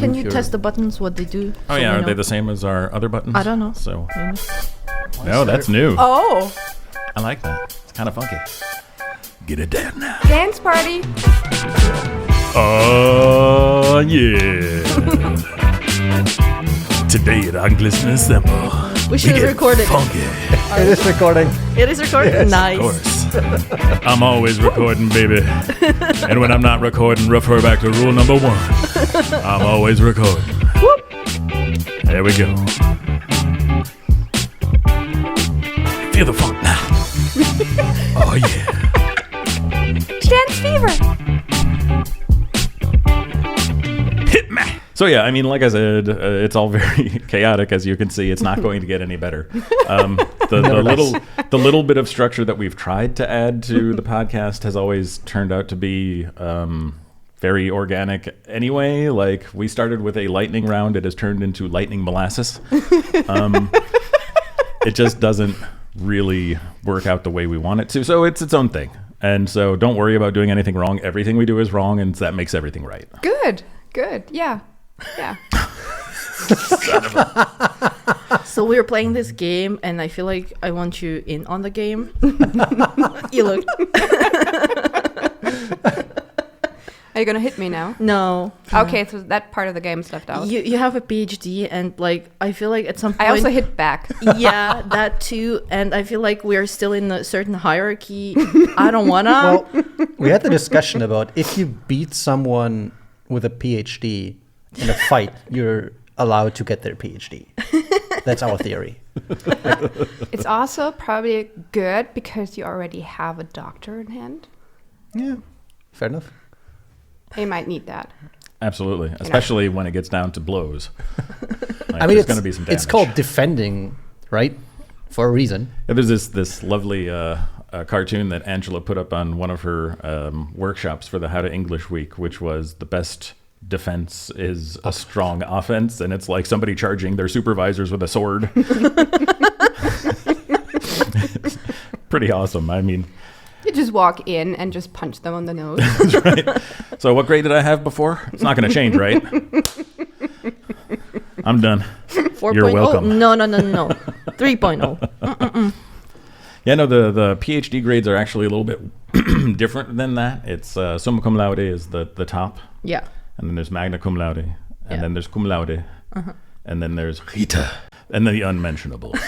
Can you test the buttons, what they do? Oh, yeah. Are they the same as our other buttons? I don't know. So, no, that's new. Oh. I like that. It's kind of funky. Get it down now. Dance party. Oh, yeah. Today at Anglisten Assemble. We should record it. Funky. It is recording. It is recording? Yes, nice. Of course. I'm always recording, baby. And when I'm not recording, refer back to rule number 1. I'm always recording. Whoop. There we go. Feel the funk now. Oh, yeah. Dance fever. Hit me. So yeah, I mean, like I said, it's all very chaotic, as you can see. It's not going to get any better. The little bit of structure that we've tried to add to the podcast has always turned out to be very organic anyway. Like, we started with a lightning round. It has turned into lightning molasses. It just doesn't really work out the way we want it to. So it's its own thing. And so don't worry about doing anything wrong. Everything we do is wrong, and that makes everything right. Good. Yeah. So we're playing this game, and I feel like I want you in on the game. You look. Are you going to hit me now? No. Okay, so that part of the game's left out. You have a PhD, and like I feel like at some point I also hit back. Yeah, that too. And I feel like we're still in a certain hierarchy. I don't wanna. Well, we had the discussion about if you beat someone with a PhD in a fight, you're allowed to get their PhD. That's our theory. It's also probably good because you already have a doctor in hand. Yeah, fair enough. You might need that. Absolutely, especially when it gets down to blows. Like, I mean, there's going to be some damage. it's called defending, right? For a reason. Yeah, there's this lovely cartoon that Angela put up on one of her workshops for the How to English Week, which was the best defense is a strong offense, and it's like somebody charging their supervisors with a sword. It's pretty awesome. I mean, You just walk in and just punch them on the nose. that's right. So what grade did I have before? It's not going to change, right? I'm done. 4.0? You're welcome. No. 3.0. Yeah, no, the PhD grades are actually a little bit different than that. It's summa cum laude is the top. Yeah. And then there's magna cum laude. And Yeah. then there's cum laude. And then there's Rita. And then the unmentionables.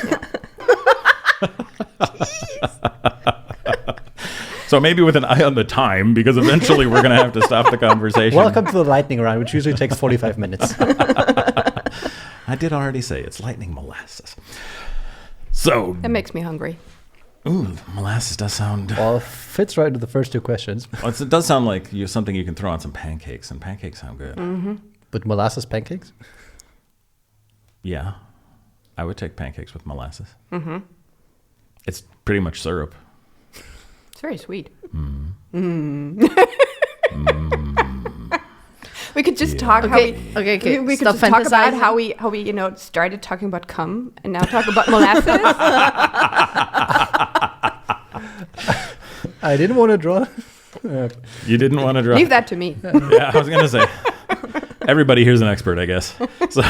So maybe with an eye on the time, because eventually we're going to have to stop the conversation. Welcome to the lightning round, which usually takes 45 minutes. I did already say it's lightning molasses. So, That makes me hungry. ooh, molasses does sound... Well, fits right into the first two questions. Well, it does sound like something you can throw on some pancakes, and pancakes sound good. But molasses pancakes? Yeah, I would take pancakes with molasses. It's pretty much syrup. It's very sweet. We could just talk how we... Okay. We could Stop just talk about fantasizing. how we started talking about cum and now talk about molasses. I didn't want to draw. You didn't want to draw... Leave that to me. Yeah, I was going to say. Everybody here's an expert, I guess. So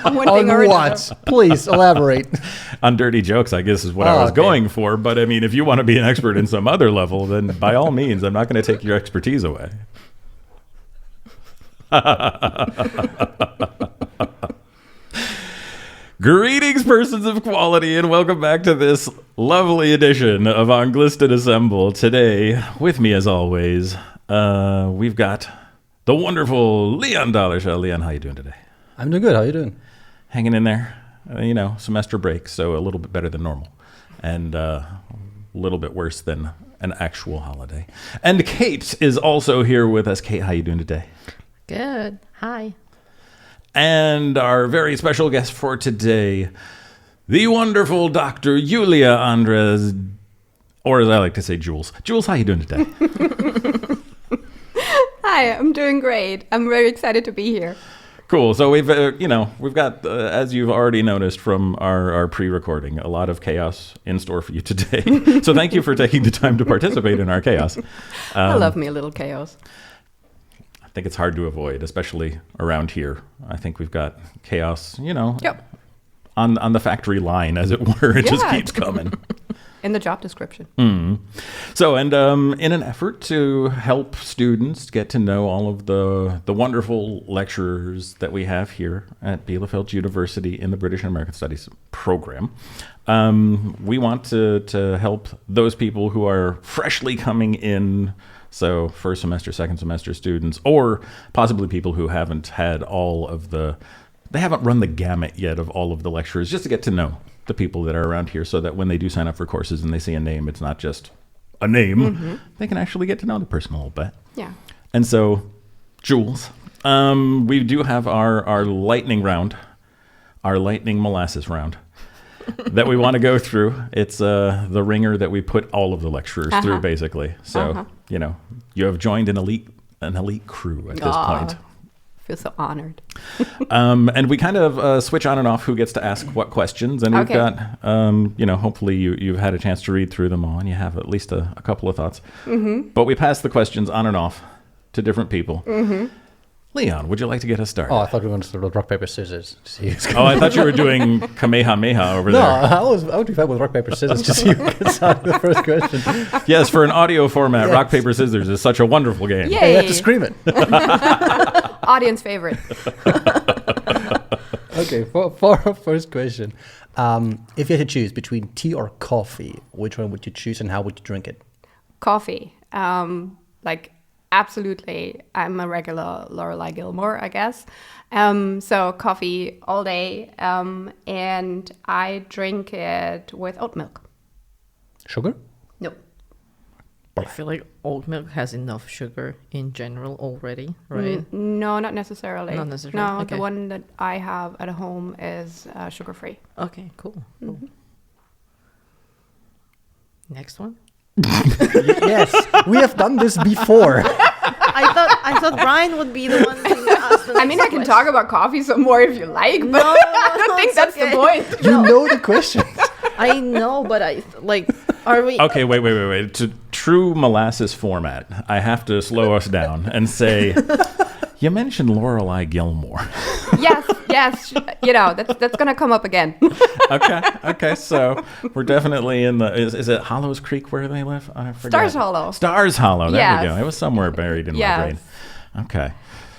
One thing or On another. what? Please elaborate. on dirty jokes, I guess, is what I was okay. going for. But I mean, if you want to be an expert in some other level, then by all means, I'm not going to take your expertise away. Greetings, persons of quality, and welcome back to this lovely edition of Anglisten Assemble. Today, with me as always, we've got the wonderful Leon Dollarshell. Leon, how you doing today? I'm doing good. How are you doing? Hanging in there. Semester break, so a little bit better than normal, and a little bit worse than an actual holiday. And Kate is also here with us. Kate, how you doing today? Good. Hi. And our very special guest for today, the wonderful Dr. Julia Andres, or as I like to say, Jules. Jules, how you doing today? Hi, I'm doing great. I'm very excited to be here. Cool. So we've got, as you've already noticed from our pre-recording, a lot of chaos in store for you today. So thank you for taking the time to participate in our chaos. I love me a little chaos. think it's hard to avoid, especially around here. I think we've got chaos, Yep. on the factory line, as it were. It just Yeah. keeps coming. In the job description. So, and in an effort to help students get to know all of the wonderful lecturers that we have here at Bielefeld University in the British and American Studies program, we want to help those people who are freshly coming in. So first semester, second semester students, or possibly people who haven't had they haven't run the gamut yet of all of the lecturers, just to get to know the people that are around here, so that when they do sign up for courses and they see a name, it's not just a name. They can actually get to know the person a little bit. Yeah. And so, Jules, we do have our lightning round, our lightning molasses round that we want to go through. It's the ringer that we put all of the lecturers through, basically. So, you have joined an elite crew at this point. I feel so honored. And we kind of switch on and off who gets to ask what questions. And we've got, hopefully you've had a chance to read through them all and you have at least a couple of thoughts. But we pass the questions on and off to different people. Leon, would you like to get us started? Oh, I thought we were going to start with rock, paper, scissors. To see who's Oh, I thought you were doing Kamehameha over No, there. I would be fine with rock, paper, scissors to see who gets out the first question. Yes, for an audio format, Yes. rock, paper, scissors is such a wonderful game. Yay. You have to scream it. Audience favorite. Okay, for our first question. If you had to choose between tea or coffee, which one would you choose and how would you drink it? Coffee. Absolutely. I'm a regular Lorelai Gilmore, I guess. So coffee all day. And I drink it with oat milk. Sugar? No. I feel like oat milk has enough sugar in general already, right? No, not necessarily. Not necessarily, No, okay. the one that I have at home is sugar-free. Okay, cool. Next one. Yes, we have done this before. I thought Ryan would be the one to ask the I mean, I next can question. talk about coffee some more if you like, but I don't think it's that's okay. the point. You know the question. I know, but are we? Okay, wait. To true molasses format, I have to slow us down and say, you mentioned Lorelai Gilmore. Yes. That's gonna come up again. Okay. So we're definitely in the. Is it Hollows Creek where they live? I forgot. Stars Hollow. Stars Hollow. There we Yes. go. It was somewhere buried in my Yes. brain. Okay.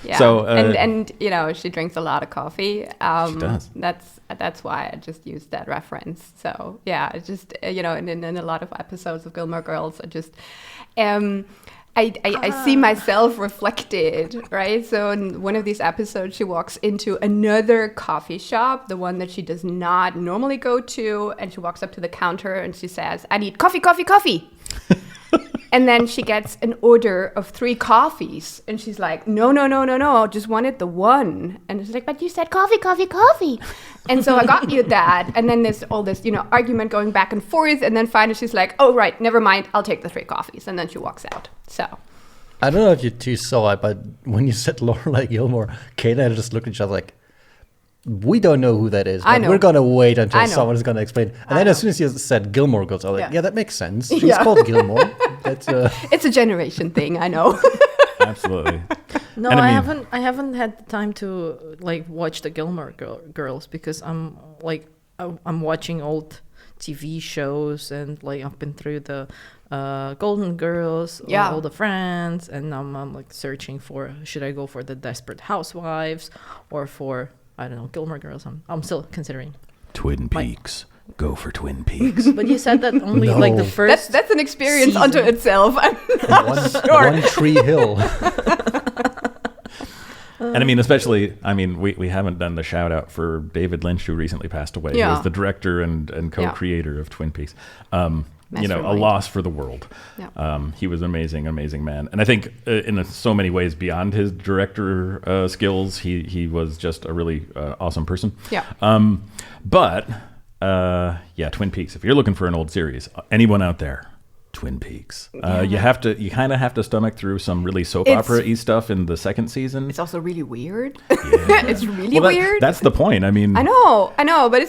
Yeah. So, and she drinks a lot of coffee. She does. That's why I just used that reference. So yeah, it's just in a lot of episodes of Gilmore Girls, I just I see myself reflected, right? So in one of these episodes, she walks into another coffee shop, the one that she does not normally go to, and she walks up to the counter and she says, "I need coffee, coffee, coffee." And then she gets an order of 3 coffees. And she's like, no, I just wanted the one. And it's like, but you said coffee, coffee, coffee. And so I got you that. And then there's all this, argument going back and forth. And then finally she's like, oh, right, never mind. I'll take the 3 coffees. And then she walks out. So I don't know if you two saw it, but when you said Lorelai Gilmore, Kate and I just looked at each other like, we don't know who that is, I but know. we're going to wait until I know. someone is going to explain. And I then know. as soon as you said Gilmore Girls, I was like, Yeah. yeah, that makes sense. She's Yeah. called Gilmore. That's it's a generation thing, I know. Absolutely. No, And I mean- haven't had the time to watch the Gilmore Girls because I'm watching old TV shows and I've been through the Golden Girls, Yeah. all the Friends, and I'm searching for should I go for the Desperate Housewives or for Gilmore Girls. I'm still considering. Twin Peaks. Go for Twin Peaks. But you said that only No. the first. That's an experience season. unto itself. I'm not sure. One Tree Hill. And especially, we haven't done the shout out for David Lynch, who recently passed away. He Yeah. was the director and co-creator of Twin Peaks. A Mastermind. loss for the world. Yeah. He was an amazing man. And I think in so many ways beyond his director skills, he was just a really awesome person. Yeah. Twin Peaks. If you're looking for an old series, anyone out there, Twin Peaks. You kind of have to stomach through some really soap It's- opera-y stuff in the second season. It's also really weird. It's really weird. That's the point. I know, but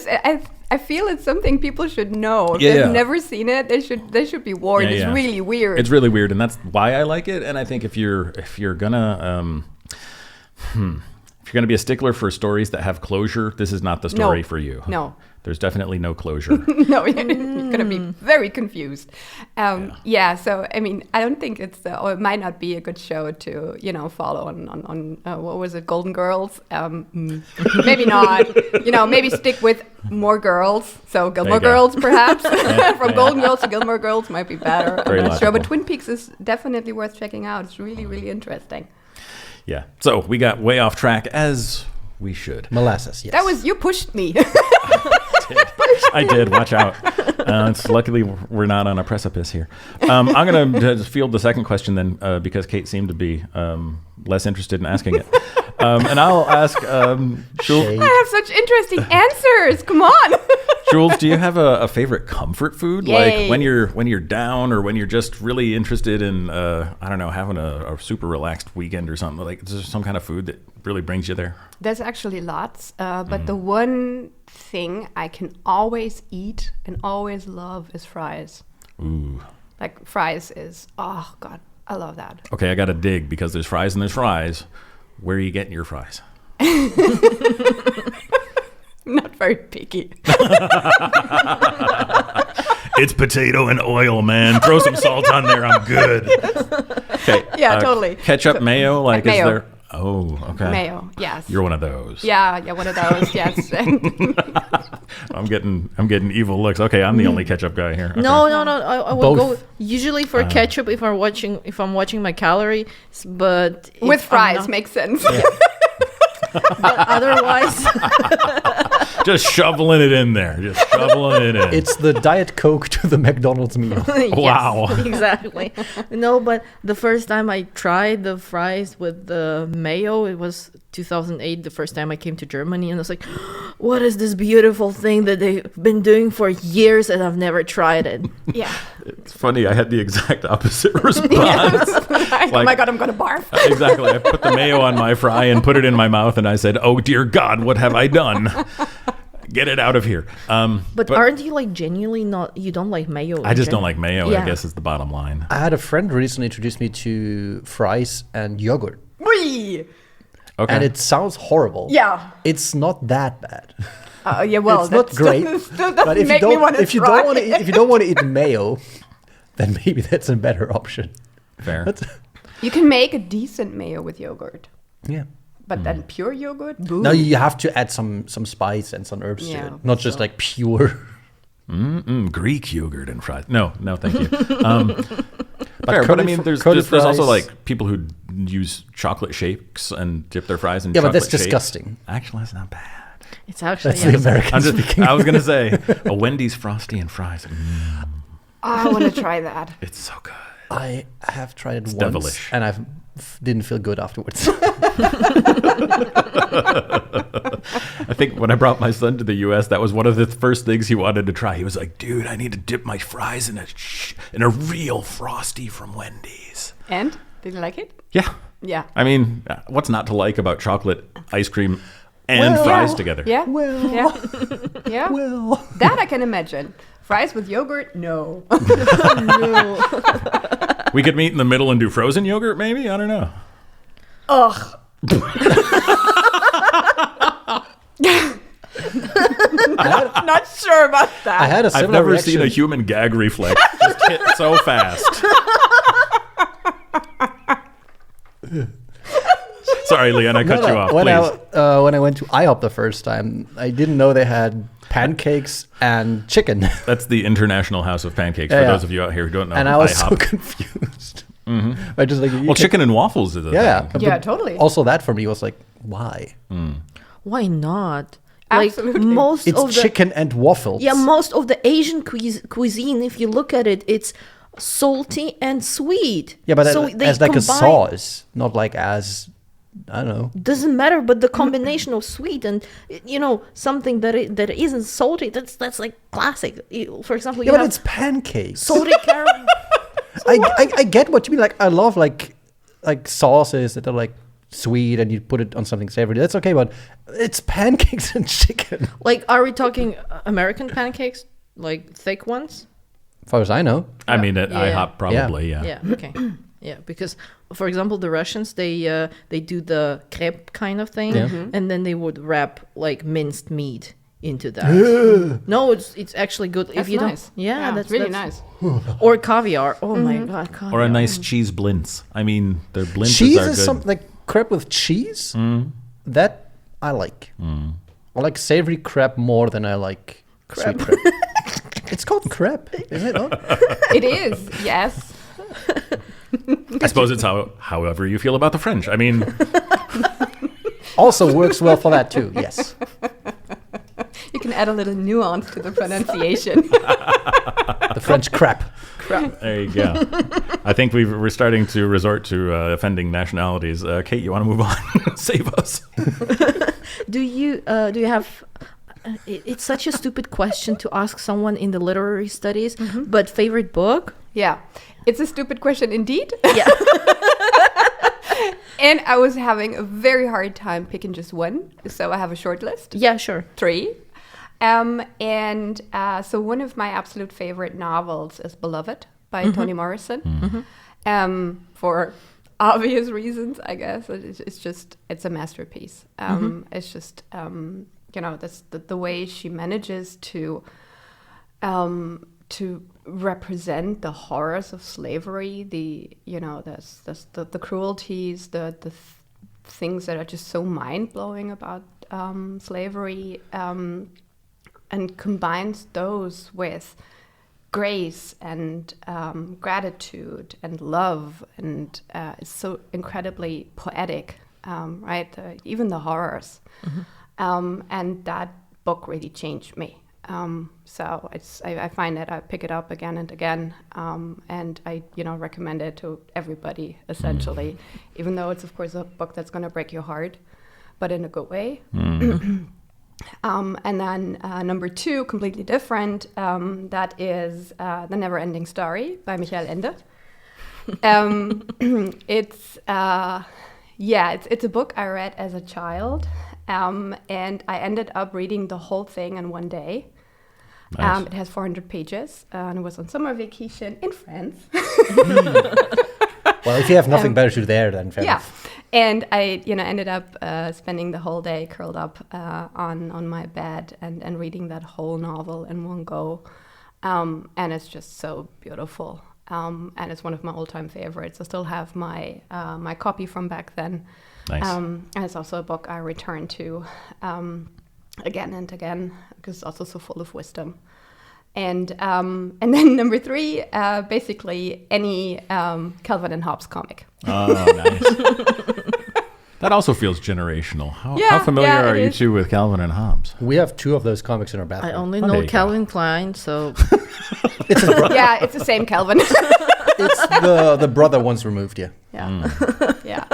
I feel it's something people should know. If they've never seen it, they should be warned. Yeah, it's yeah. really weird. It's really weird, and that's why I like it. And I think if you're gonna If you're going to be a stickler for stories that have closure, this is not the story for you. No. There's definitely no closure. No, you're going to be very confused. So, I mean, I don't think or it might not be a good show to, follow on what was it, Golden Girls? Maybe not. Maybe stick with more girls. So Gilmore Girls, perhaps. From Golden Girls to Gilmore Girls might be better. Very I'm not sure. logical. But Twin Peaks is definitely worth checking out. It's really, really interesting. Yeah. So we got way off track, as we should. Molasses, yes. You pushed me. I did. Watch out. Luckily, we're not on a precipice here. I'm going to field the second question then, because Kate seemed to be less interested in asking it. And I'll ask Jules. I have such interesting answers. Come on. Jules, do you have a favorite comfort food? Yay. Like when you're down, or when you're just really interested in, having a super relaxed weekend or something? Like, is there some kind of food that really brings you there? There's actually lots, but the one thing I can always eat and always love is fries. Ooh. Like fries is, oh God, I love that. Okay, I got to dig, because there's fries and there's fries. Where are you getting your fries? Not very picky. It's potato and oil, man. Throw some salt on there. I'm good. Okay. Yeah, totally. Ketchup, mayo, like Mayo. is there? Oh, okay. Mayo, yes. You're one of those. Yeah, one of those, yes. I'm getting evil looks. Okay, I'm the only ketchup guy here. Okay. No. I will Both. go usually for ketchup if I'm watching my calories, but if With I'm fries, not- makes sense. but otherwise, Just shoveling it in there. Just shoveling it in. It's the Diet Coke to the McDonald's meal. yes, Wow. exactly. No, but the first time I tried the fries with the mayo, it was 2008, the first time I came to Germany, and I was like, what is this beautiful thing that they've been doing for years and I've never tried it? Yeah. It's funny. I had the exact opposite response. Oh my God, I'm going to barf. Exactly. I put the mayo on my fry and put it in my mouth, and I said, "Oh dear God, what have I done? Get it out of here." But aren't you like genuinely not? You don't like mayo? I just don't like mayo. Yeah. I guess is the bottom line. I had a friend recently introduced me to fries and yogurt. Whee! Okay. And it sounds horrible. Yeah. It's not that bad. Well, it's not that great. Still But doesn't if you make me want don't, to if you try. don't want to, if you don't want to eat mayo, then maybe that's a better option. Fair. You can make a decent mayo with yogurt. Yeah. But then pure yogurt? Boo. No, you have to add some spice and some herbs to Yeah, it, not just so- like pure. Greek yogurt and fries. No, thank you. But Fair, but I curly mean, fr- there's curly also fries- like people who use chocolate shakes and dip their fries in Yeah, but chocolate that's shake. disgusting. Actually, that's not bad. It's actually That's the American speaking. I was gonna say a Wendy's Frosty and fries. I want to try that. It's so good. I have tried it once, devilish. and I didn't feel good afterwards. I think when I brought my son to the U.S., that was one of the first things he wanted to try. He was like, "Dude, I need to dip my fries in a real Frosty from Wendy's." And? Did you like it? Yeah. Yeah. I mean, what's not to like about chocolate ice cream and Well, fries together? Yeah? Well. Yeah. Yeah? well, That I can imagine. Fries with yogurt? No. We could meet in the middle and do frozen yogurt, maybe? I don't know. Ugh. Not sure about that. I had a similar I've never reaction. seen a human gag reflex just hit so fast. Sorry, Leon, I cut you off. When Please. when I went to IHOP the first time, I didn't know they had pancakes and chicken, That's the International House of Pancakes, Yeah, for yeah. those of you out here who don't know. and I was IHOP. so confused. I just like Well, chicken and waffles is a Yeah, thing. Yeah, but totally. Also, that for me was like, why? Why not? Absolutely. Like most It's of the chicken and waffles. most of the Asian cuisine, if you look at it, it's salty and sweet. Yeah, but so as like a sauce, not like as I don't know. Doesn't matter, but the combination of sweet and something that isn't salty, that's like classic. For example, Yeah, you but have it's pancakes. salty caramel. I get what you mean. Like I love like sauces that are like sweet and you put it on something savory. That's okay, but it's pancakes and chicken. Like, are we talking American pancakes, like thick ones? As far as I know. I mean, at Yeah. IHOP, probably, yeah. Yeah. Okay. Yeah, because for example, the Russians they do the crepe kind of thing, and then they would wrap like minced meat into that. No, it's actually good That's if you nice. don't. Yeah, it's really nice. Or caviar. Oh my god, caviar. Or a nice cheese blintz. I mean, their blintzes Cheese are is good. something like crepe with cheese. That I like. I like savory crepe more than I like sweet crepe. It's called crepe, isn't it? not? It is, yes. I suppose it's however you feel about the French. I mean, Also works well for that too. Yes. You can add a little nuance to the pronunciation. The French crepe. there you go. I think we're starting to resort to offending nationalities. Kate, you want to move on? Save us. Do you have? It's such a stupid question to ask someone in the literary studies, but favorite book? Yeah, it's a stupid question indeed. Yeah. And I was having a very hard time picking just one, so I have a short list. Yeah, sure. 3. So one of my absolute favorite novels is Beloved by Toni Morrison. For obvious reasons, I guess. It's a masterpiece. It's just, the way she manages to represent the horrors of slavery, the cruelties, the things that are just so mind-blowing about slavery, and combines those with grace and gratitude and love, and it's so incredibly poetic, right? Even the horrors. And that book really changed me. So I find that I pick it up again and again, and I recommend it to everybody essentially, even though it's of course a book that's going to break your heart, but in a good way. And then number 2, completely different. That is The Never-Ending Story by Michael Ende. It's a book I read as a child, and I ended up reading the whole thing in one day. Nice. It has 400 pages, and it was on summer vacation in France. Well, if you have nothing better to do there, then fair Yeah, enough. and I, ended up spending the whole day curled up on my bed and reading that whole novel in one go, and it's just so beautiful, and it's one of my all-time favorites. I still have my my copy from back then. Nice. And it's also a book I return to again and again because it's also so full of wisdom. And then number 3, basically any Calvin and Hobbes comic. Oh, nice. That also feels generational. How familiar yeah, are it you is. two with Calvin and Hobbes? We have 2 of those comics in our I bathroom. only Oh, there know you go. Calvin Klein, so It's his bro- Yeah, it's the same Calvin. it's the brother once removed, yeah. Yeah, yeah.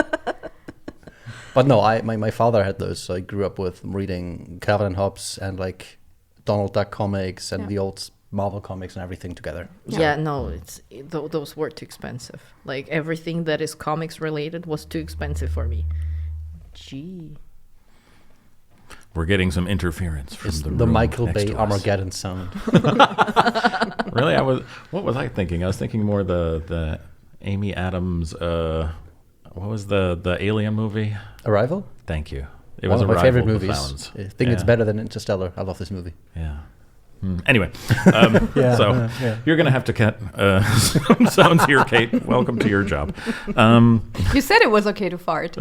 But no, my father had those. So I grew up with reading Calvin and Hobbes and like Donald Duck comics and the old Marvel comics and everything together. no, those were too expensive. Like everything that is comics related was too expensive for me. Gee. We're getting some interference from It's the the room Michael next Bay to us. Armageddon sound. Really, what was I thinking? I was thinking more the Amy Adams. What was the Alien movie? Arrival? Thank you. It One was of my Arrival favorite with movies. Valens. I think it's better than Interstellar. I love this movie. Yeah. Anyway, Yeah, so yeah. you're going to have to cut some sounds here, Kate. Welcome to your job. You said it was okay to fart.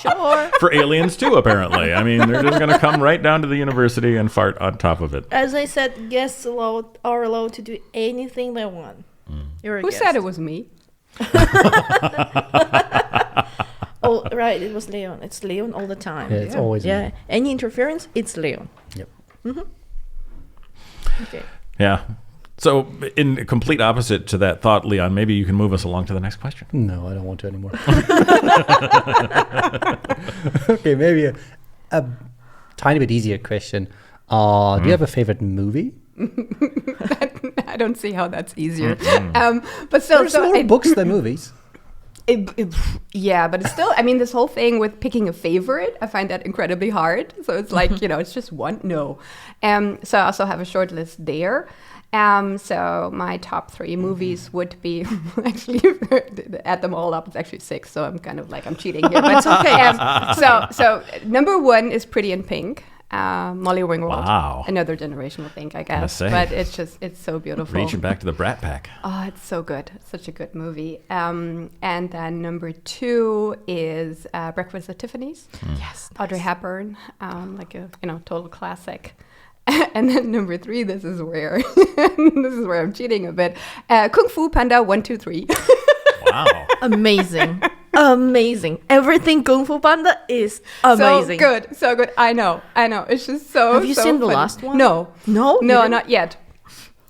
Sure. For aliens, too, apparently. I mean, they're just going to come right down to the university and fart on top of it. As I said, guests are allowed to do anything they want. You're a Who guest. said it was me? Oh, right. It was Leon. It's Leon all the time. Yeah, it's always Yeah. me. Any interference, it's Leon. Yep. Okay. Yeah. So, in complete opposite to that thought, Leon, maybe you can move us along to the next question. No, I don't want to anymore. Okay, maybe a tiny bit easier question. Do you have a favorite movie? I don't see how that's easier. But still, There's more books than movies. Yeah, but it's still, I mean, this whole thing with picking a favorite, I find that incredibly hard. So it's like, it's just one. No. So I also have a short list there. So my top 3 movies would be actually add them all up. It's actually 6, so I'm kind of like I'm cheating here, but it's okay. So number 1 is Pretty in Pink, Molly Ringwald. Wow. Another generational thing, I Gonna guess. say. But it's so beautiful. Reaching back to the Brat Pack. Oh, it's so good. Such a good movie. And then number 2 is Breakfast at Tiffany's. Yes. Audrey Hepburn, like a total classic. And then number 3, this is where I'm cheating a bit. Kung Fu Panda 1, 2, 3. Wow. Amazing. Amazing. Everything Kung Fu Panda is amazing. So good. I know. It's just so. Have you seen the funny. last one? No, You didn't? not yet.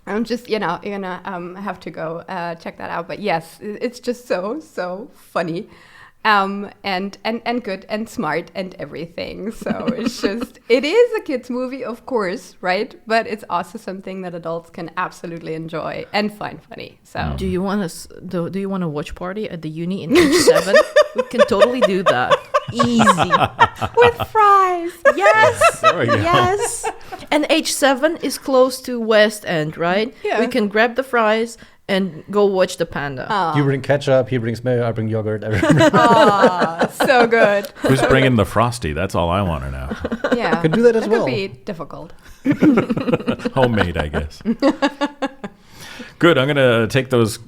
I'm just, you're gonna have to go check that out. But yes, it's just so funny. And good and smart and everything. So it is a kids movie, of course, right? But it's also something that adults can absolutely enjoy and find funny. So Do you want to watch party at the uni in H7? We can totally do that. Easy. with fries. Yes. There we go. Yes. And H7 is close to West End, right? Yeah. We can grab the fries and go watch the panda. You bring ketchup, he brings mayo, I bring yogurt. So good. Who's bringing the Frosty? That's all I want to know. Yeah, Could do that as that well. could be difficult. Homemade, I guess. Good. I'm going to take those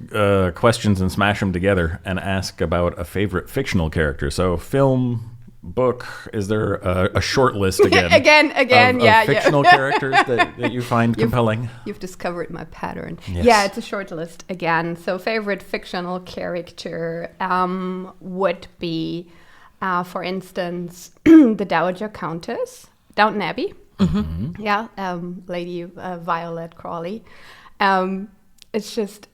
questions and smash them together and ask about a favorite fictional character. So film, book, is there a short list again? Again, of fictional characters that you find compelling? You've discovered my pattern. Yes. Yeah, it's a short list again. So favorite fictional character would be, for instance, the Dowager Countess, Downton Abbey. Mm-hmm. Yeah, Lady Violet Crawley. It's just...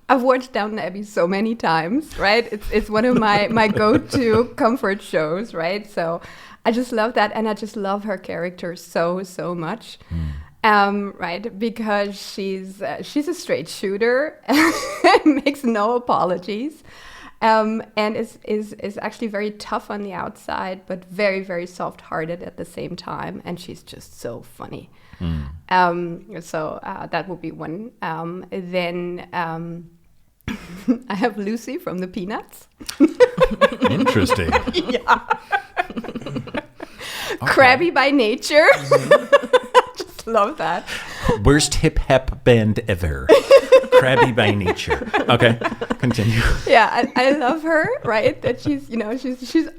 I've watched Downton Abbey so many times, right? It's one of my go-to comfort shows, right? So I just love that, and I just love her character so much, right? Because she's a straight shooter, and makes no apologies, and is actually very tough on the outside, but very, very soft-hearted at the same time, and she's just so funny. So that would be one. Then I have Lucy from the Peanuts. Interesting. Yeah. Crabby by nature. Just love that. Worst hip hop band ever. Crabby by nature. Okay, continue. Yeah, I love her, right? That she's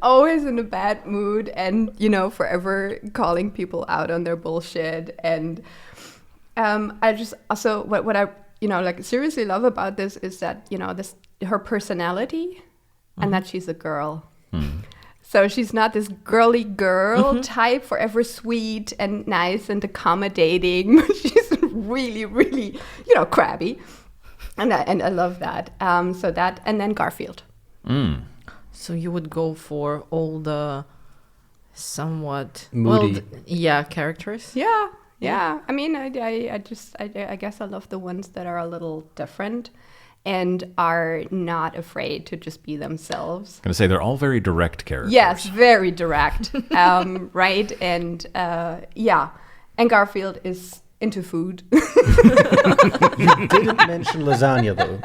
always in a bad mood and, forever calling people out on their bullshit. And I just also, what I, seriously love about this is that, her personality and that she's a girl. So she's not this girly girl type, forever sweet and nice and accommodating. She's really, really, crabby. And I love that. So that, and then Garfield. So you would go for all the somewhat Moody. characters. Yeah. I mean, I guess I love the ones that are a little different and are not afraid to just be themselves. I'm going to say they're all very direct characters. Yes, very direct. Right? And and Garfield is into food. You didn't mention lasagna, though.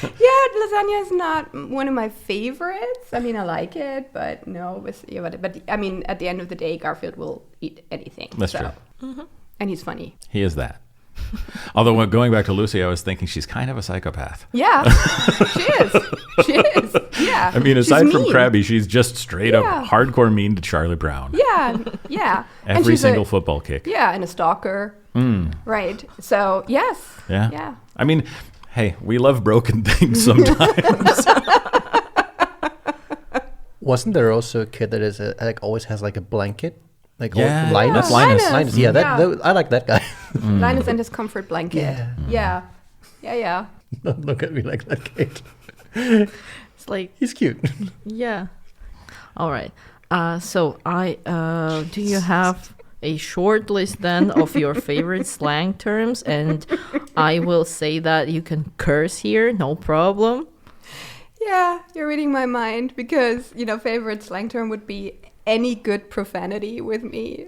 Yeah, lasagna is not one of my favorites. I mean, I like it, but no. But I mean, at the end of the day, Garfield will eat anything. That's true. And he's funny. He is that. Although going back to Lucy, I was thinking she's kind of a psychopath. Yeah, she is. Yeah. I mean, She's aside from mean. Krabby, she's just straight up hardcore mean to Charlie Brown. Yeah. And Every she's single football kick. Yeah, and a stalker. Right. So, yes. Yeah. I mean, hey, we love broken things sometimes. Wasn't there also a kid that is always has like a blanket? Like Yeah. Linus? That's Linus. Yeah, Yeah. I like that guy. Linus and his comfort blanket. Yeah. Don't look at me like that, Kate. It's like, He's cute. yeah. All right. So do you have a short list then of your favorite slang terms? And I will say that you can curse here, no problem. Yeah, you're reading my mind because, favorite slang term would be any good profanity with me,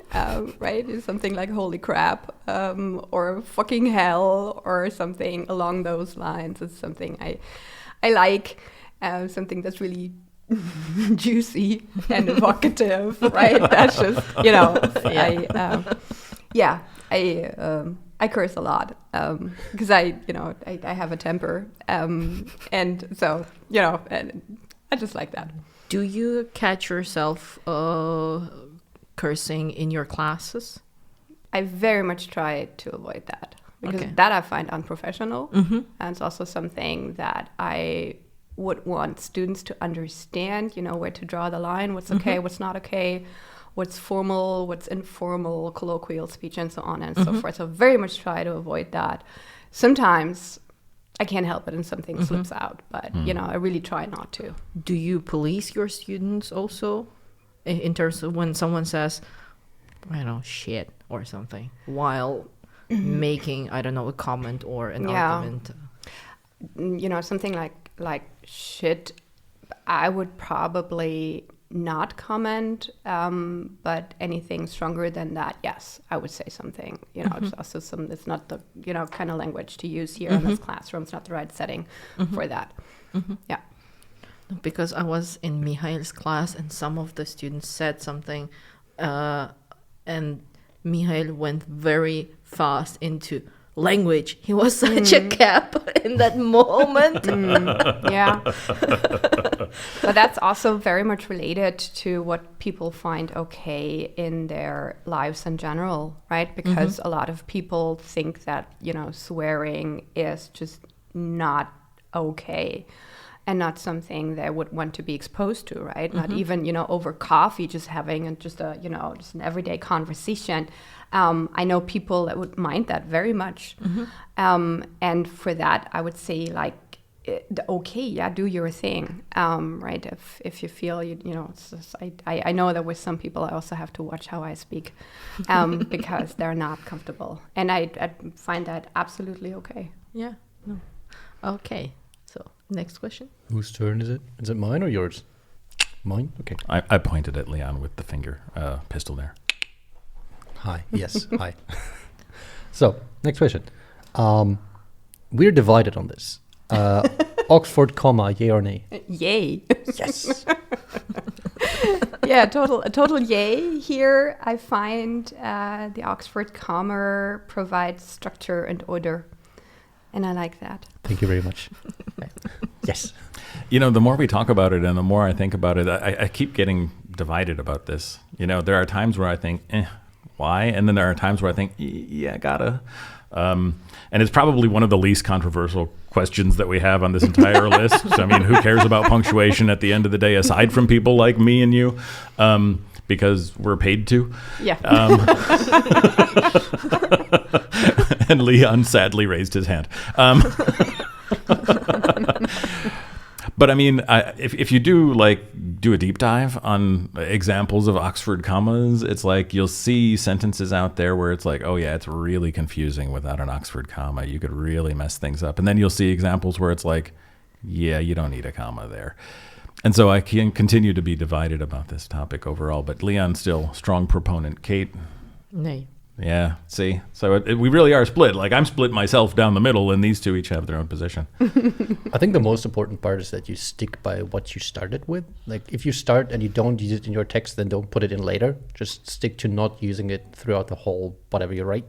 right? Is something like "holy crap" or "fucking hell" or something along those lines. It's something I like, something that's really juicy and evocative, right? That's just, I curse a lot because I have a temper, and so and I just like that. Do you catch yourself cursing in your classes? I very much try to avoid that because Okay. that I find unprofessional, Mm-hmm. and it's also something that I would want students to understand. Where to draw the line, what's okay, what's not okay, what's formal, what's informal, colloquial speech, and so on and so forth. So very much try to avoid that. Sometimes I can't help it and something slips out, but I really try not to. Do you police your students also in terms of when someone says, I don't know, shit or something while making, I don't know, a comment or an argument? Something like shit, I would probably not comment, but anything stronger than that, yes, I would say something. It's also it's not the kind of language to use here in this classroom. It's not the right setting for that. Yeah. Because I was in Mihail's class and some of the students said something, and Mihail went very fast into language. He was such a cap in that moment. Yeah. But that's also very much related to what people find okay in their lives in general, right? Because a lot of people think that, swearing is just not okay and not something they would want to be exposed to, right? Not even, over coffee, just having just an everyday conversation. I know people that would mind that very much. And for that, I would say okay, yeah, do your thing, right? If you feel, it's just, I know that with some people, I also have to watch how I speak because they're not comfortable. And I find that absolutely okay. Yeah. No. Okay. So next question. Whose turn is it? Is it mine or yours? Mine? Okay. I pointed at Leon with the finger pistol there. Hi. Yes. Hi. So, next question. We're divided on this. Oxford comma, yay or nay? Yay. Yes. Yeah, a total yay here. I find the Oxford comma provides structure and order. And I like that. Thank you very much. Yes. The more we talk about it and the more I think about it, I keep getting divided about this. There are times where I think, why? And then there are times where I think, yeah, gotta. And it's probably one of the least controversial questions that we have on this entire list. I mean, who cares about punctuation at the end of the day, aside from people like me and you, because we're paid to. Yeah. And Leon sadly raised his hand. But I mean, if you do do a deep dive on examples of Oxford commas, it's like you'll see sentences out there where it's like, oh yeah, it's really confusing without an Oxford comma. You could really mess things up. And then you'll see examples where it's like, yeah, you don't need a comma there. And so I can continue to be divided about this topic overall. But Leon's still strong proponent. Kate? Nay. Yeah, see? So we really are split. I'm split myself down the middle, and these two each have their own position. I think the most important part is that you stick by what you started with. If you start and you don't use it in your text, then don't put it in later. Just stick to not using it throughout the whole whatever you write.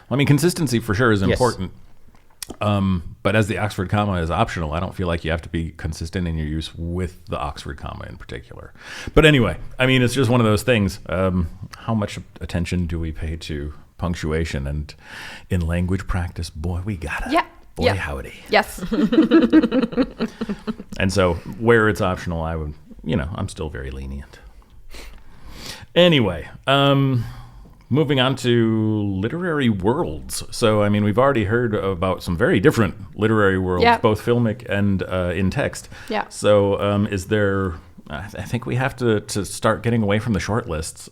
I mean, consistency for sure is Yes. important. But as the Oxford comma is optional, I don't feel like you have to be consistent in your use with the Oxford comma in particular. But anyway, I mean, it's just one of those things. How much attention do we pay to punctuation? And in language practice, boy, we gotta. Yeah. Boy, Yeah. howdy. Yes. And so where it's optional, I would, I'm still very lenient. Anyway, moving on to literary worlds. So, I mean, we've already heard about some very different literary worlds, Yeah. both filmic and in text. Yeah. So, is there I think we have to start getting away from the short lists.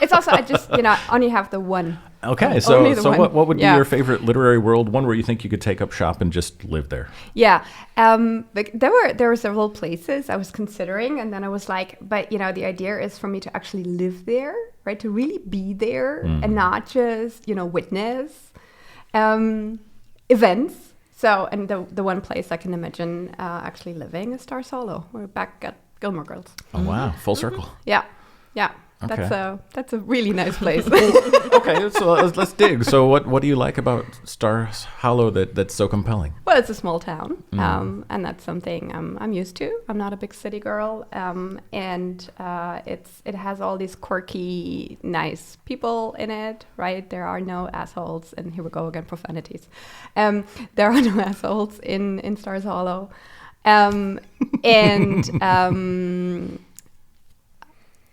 It's also, I just, only have the one. Okay, Only the so one. what would be Yeah. your favorite literary world? One where you think you could take up shop and just live there? Yeah, but there were several places I was considering, and then I was like, but the idea is for me to actually live there, right? To really be there and not just witness events. So, and the one place I can imagine actually living is Stars Hollow. We're back at Gilmore Girls. Oh wow, full circle. Yeah. Okay. That's a really nice place. Okay, so let's dig. So what do you like about Stars Hollow that's so compelling? Well, it's a small town, and that's something I'm used to. I'm not a big city girl, and it has all these quirky, nice people in it, right? There are no assholes, and here we go again, profanities. There are no assholes in Stars Hollow,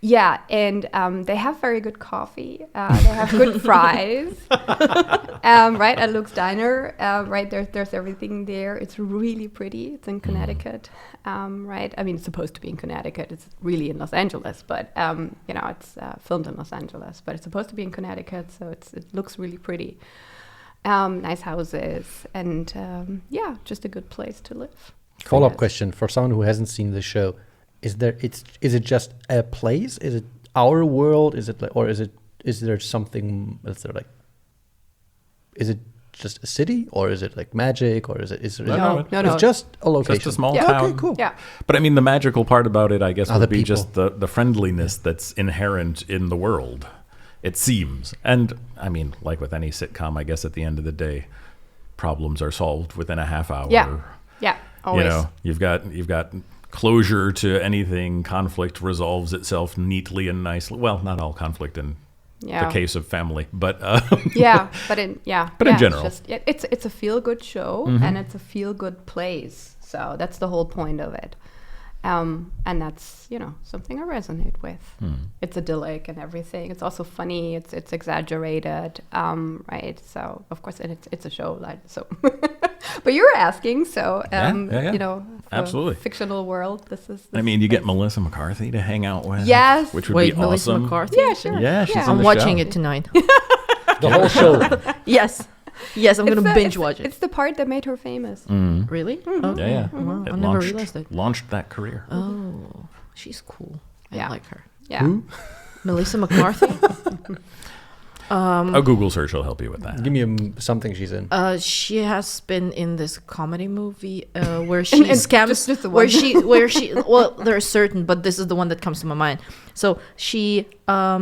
yeah, and they have very good coffee. They have good fries, right? At Luke's Diner, right? There's everything there. It's really pretty. It's in Connecticut, right? I mean, it's supposed to be in Connecticut. It's really in Los Angeles, but it's filmed in Los Angeles, but it's supposed to be in Connecticut, so it looks really pretty. Nice houses, and just a good place to live. Follow-up question for someone who hasn't seen the show. Is it just a place? Is it our world? Is it is there something that's there, like, is it just a city, or is it like magic, or is it No. It's just a location. Just a small Yeah. town. Okay, cool. Yeah. But I mean, the magical part about it, I guess, Are would the be people. just the friendliness that's inherent in the world, it seems. And I mean, like with any sitcom, I guess at the end of the day, problems are solved within a half hour. Yeah, always. You've got closure to anything. Conflict resolves itself neatly and nicely. Well, not all conflict in the case of family, but but in general. it's a feel good show, and it's a feel good place. So that's the whole point of it. And that's something I resonate with. It's idyllic and everything. It's also funny. It's exaggerated, right? So of course, and it's a show, like so. But you were asking, so Absolutely. fictional world. This is. I mean, you get Melissa McCarthy to hang out with. Yes. which would Wait, be Melissa awesome. McCarthy? Yeah, sure. Yeah, she's on I'm the watching show. it tonight. The whole show. Yes, I'm gonna binge watch it. It's the part that made her famous. Really? Oh, Yeah. wow, It I never realized that. Launched that career. Oh, she's cool. Yeah. I like her. Yeah. Who? Melissa McCarthy. A Google search will help you with that. Give me something she's in. She has been in this comedy movie where she And scams. just the where one. she. Well, there are certain, but this is the one that comes to my mind. So she. Are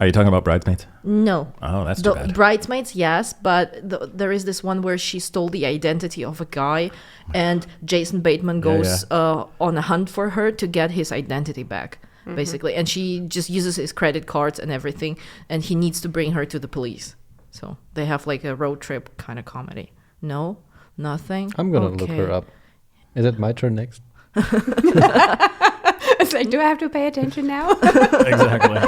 you talking about Bridesmaids? No. Oh, that's too The bad. Bridesmaids, yes, but there is this one where she stole the identity of a guy, and Jason Bateman goes on a hunt for her to get his identity back, basically. And she just uses his credit cards and everything, and he needs to bring her to the police. So they have like a road trip kind of comedy. No? Nothing? I'm gonna look Okay. her up. Is it my turn next? It's like, do I have to pay attention now? Exactly.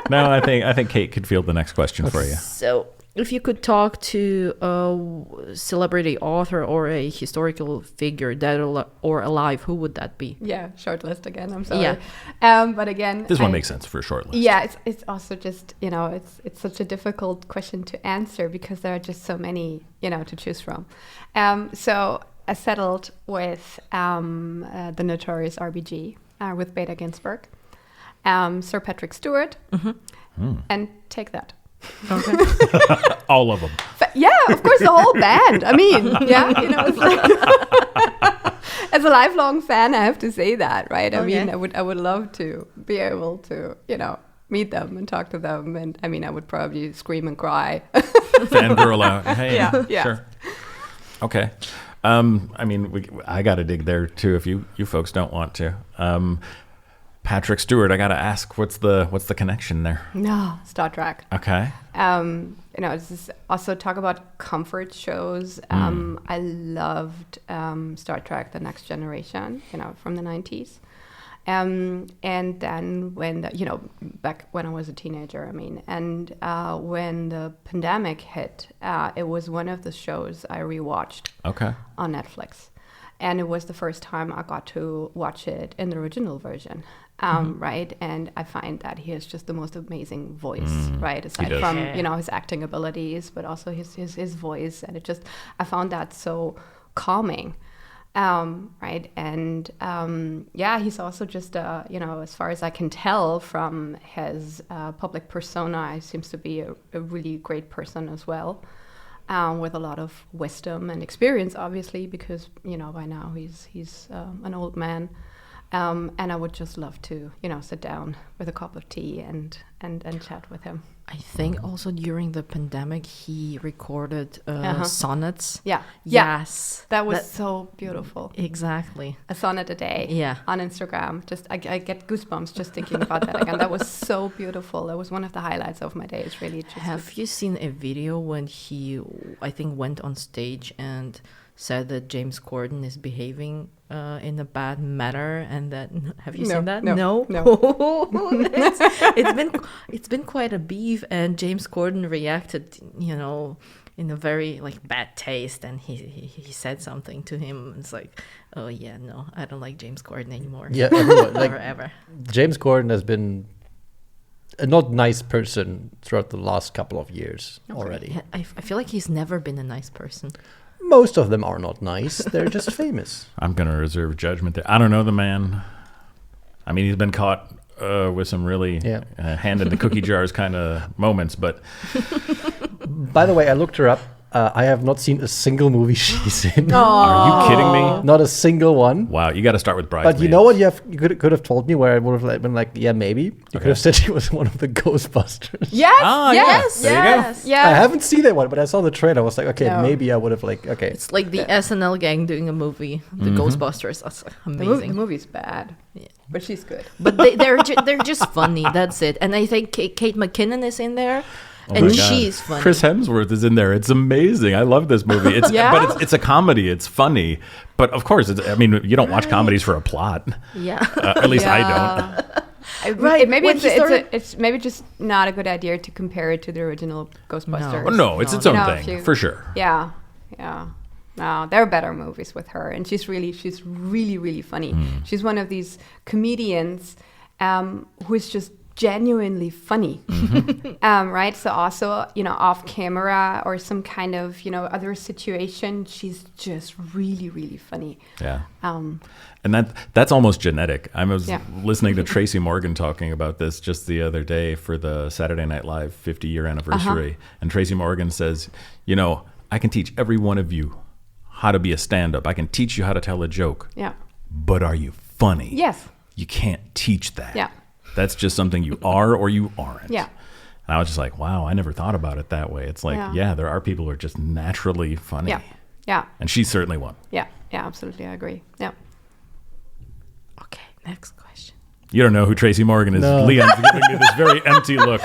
No, I think Kate could field the next question for you. So, if you could talk to a celebrity author or a historical figure, dead or alive, who would that be? Yeah, short list again. I'm sorry. Yeah. But again, This one makes sense for a short list. Yeah, it's also just it's such a difficult question to answer because there are just so many to choose from. So I settled with the notorious RBG with Beta Ginsburg, Sir Patrick Stewart, and take that. Okay. All of them. Yeah, of course, the whole band. I mean, yeah, it's like as a lifelong fan, I have to say that, right? I mean, I would love to be able to, meet them and talk to them, and I mean, I would probably scream and cry. Fangirl out. Hey, Yeah. Sure. Okay. I mean, I got to dig there too if you folks don't want to. Patrick Stewart, I got to ask, what's the connection there? No, Star Trek. Okay. This is also talk about comfort shows. I loved Star Trek: The Next Generation, from the 90s. And then when back when I was a teenager, I mean, and when the pandemic hit, it was one of the shows I rewatched Okay. on Netflix. And it was the first time I got to watch it in the original version, right? And I find that he has just the most amazing voice, right? Aside does. from, you know, his acting abilities, but also his voice. And I found that so calming. Right. And he's also just, you know, as far as I can tell from his public persona, he seems to be a really great person as well, with a lot of wisdom and experience, obviously, because, you know, by now he's an old man. And I would just love to, you know, sit down with a cup of tea and chat with him. I think also during the pandemic he recorded sonnets. Yeah. Yes. That was so beautiful. Exactly. A sonnet a day. Yeah. On Instagram. Just I get goosebumps just thinking about that again. That was so beautiful. That was one of the highlights of my day. It's really just Have you seen a video when he, I think, went on stage and said that James Corden is behaving in a bad manner, and that have you seen that? No. It's been quite a beef, and James Corden reacted, you know, in a very like bad taste, and he said something to him. It's like, oh yeah, no, I don't like James Corden anymore. Yeah, everyone, like ever. James Corden has been a not nice person throughout the last couple of years already. Yeah, I feel like he's never been a nice person. Most of them are not nice. They're just famous. I'm going to reserve judgment there. I don't know the man. I mean, he's been caught with some really hand in the cookie jars kind of moments, but... By the way, I looked her up. I have not seen a single movie she's in. Are you kidding me? Not a single one. Wow, you got to start with Bridesmaids. But you know what? You could have told me where I would have been like, yeah, maybe. You could have said she was one of the Ghostbusters. Yes, Ah, yes, yeah. There you go. yes, yes. I haven't seen that one, but I saw the trailer. I was like, okay, No. maybe I would have like, okay. It's like the SNL gang doing a movie, the Ghostbusters. That's The amazing. movie's bad, but she's good. But they're just funny. That's it. And I think Kate McKinnon is in there, my and God. she's funny. Chris Hemsworth is in there. It's amazing. I love this movie. It's but it's a comedy. It's funny. But of course, I mean, you don't watch comedies for a plot. Yeah. At least I don't. Right, Maybe when he started- it's maybe just not a good idea to compare it to the original Ghostbusters. No, it's its You own know, thing for sure. Yeah. No, there are better movies with her, and she's really, really funny. She's one of these comedians who is just genuinely funny, right? So also, you know, off camera or some kind of, you know, other situation, she's just really, really funny. Yeah. And that's almost genetic. I was listening to Tracy Morgan talking about this just the other day for the Saturday Night Live 50-year anniversary. And Tracy Morgan says, you know, I can teach every one of you how to be a stand-up. I can teach you how to tell a joke. Yeah. But are you funny? Yes. You can't teach that. Yeah. That's just something you are or you aren't. Yeah. And I was just like, wow, I never thought about it that way. It's like, there are people who are just naturally funny. Yeah. Yeah. And she's certainly one. Yeah. Yeah, absolutely. I agree. Yeah. Okay, next question. You don't know who Tracy Morgan is. No. Leon's giving me this very empty look.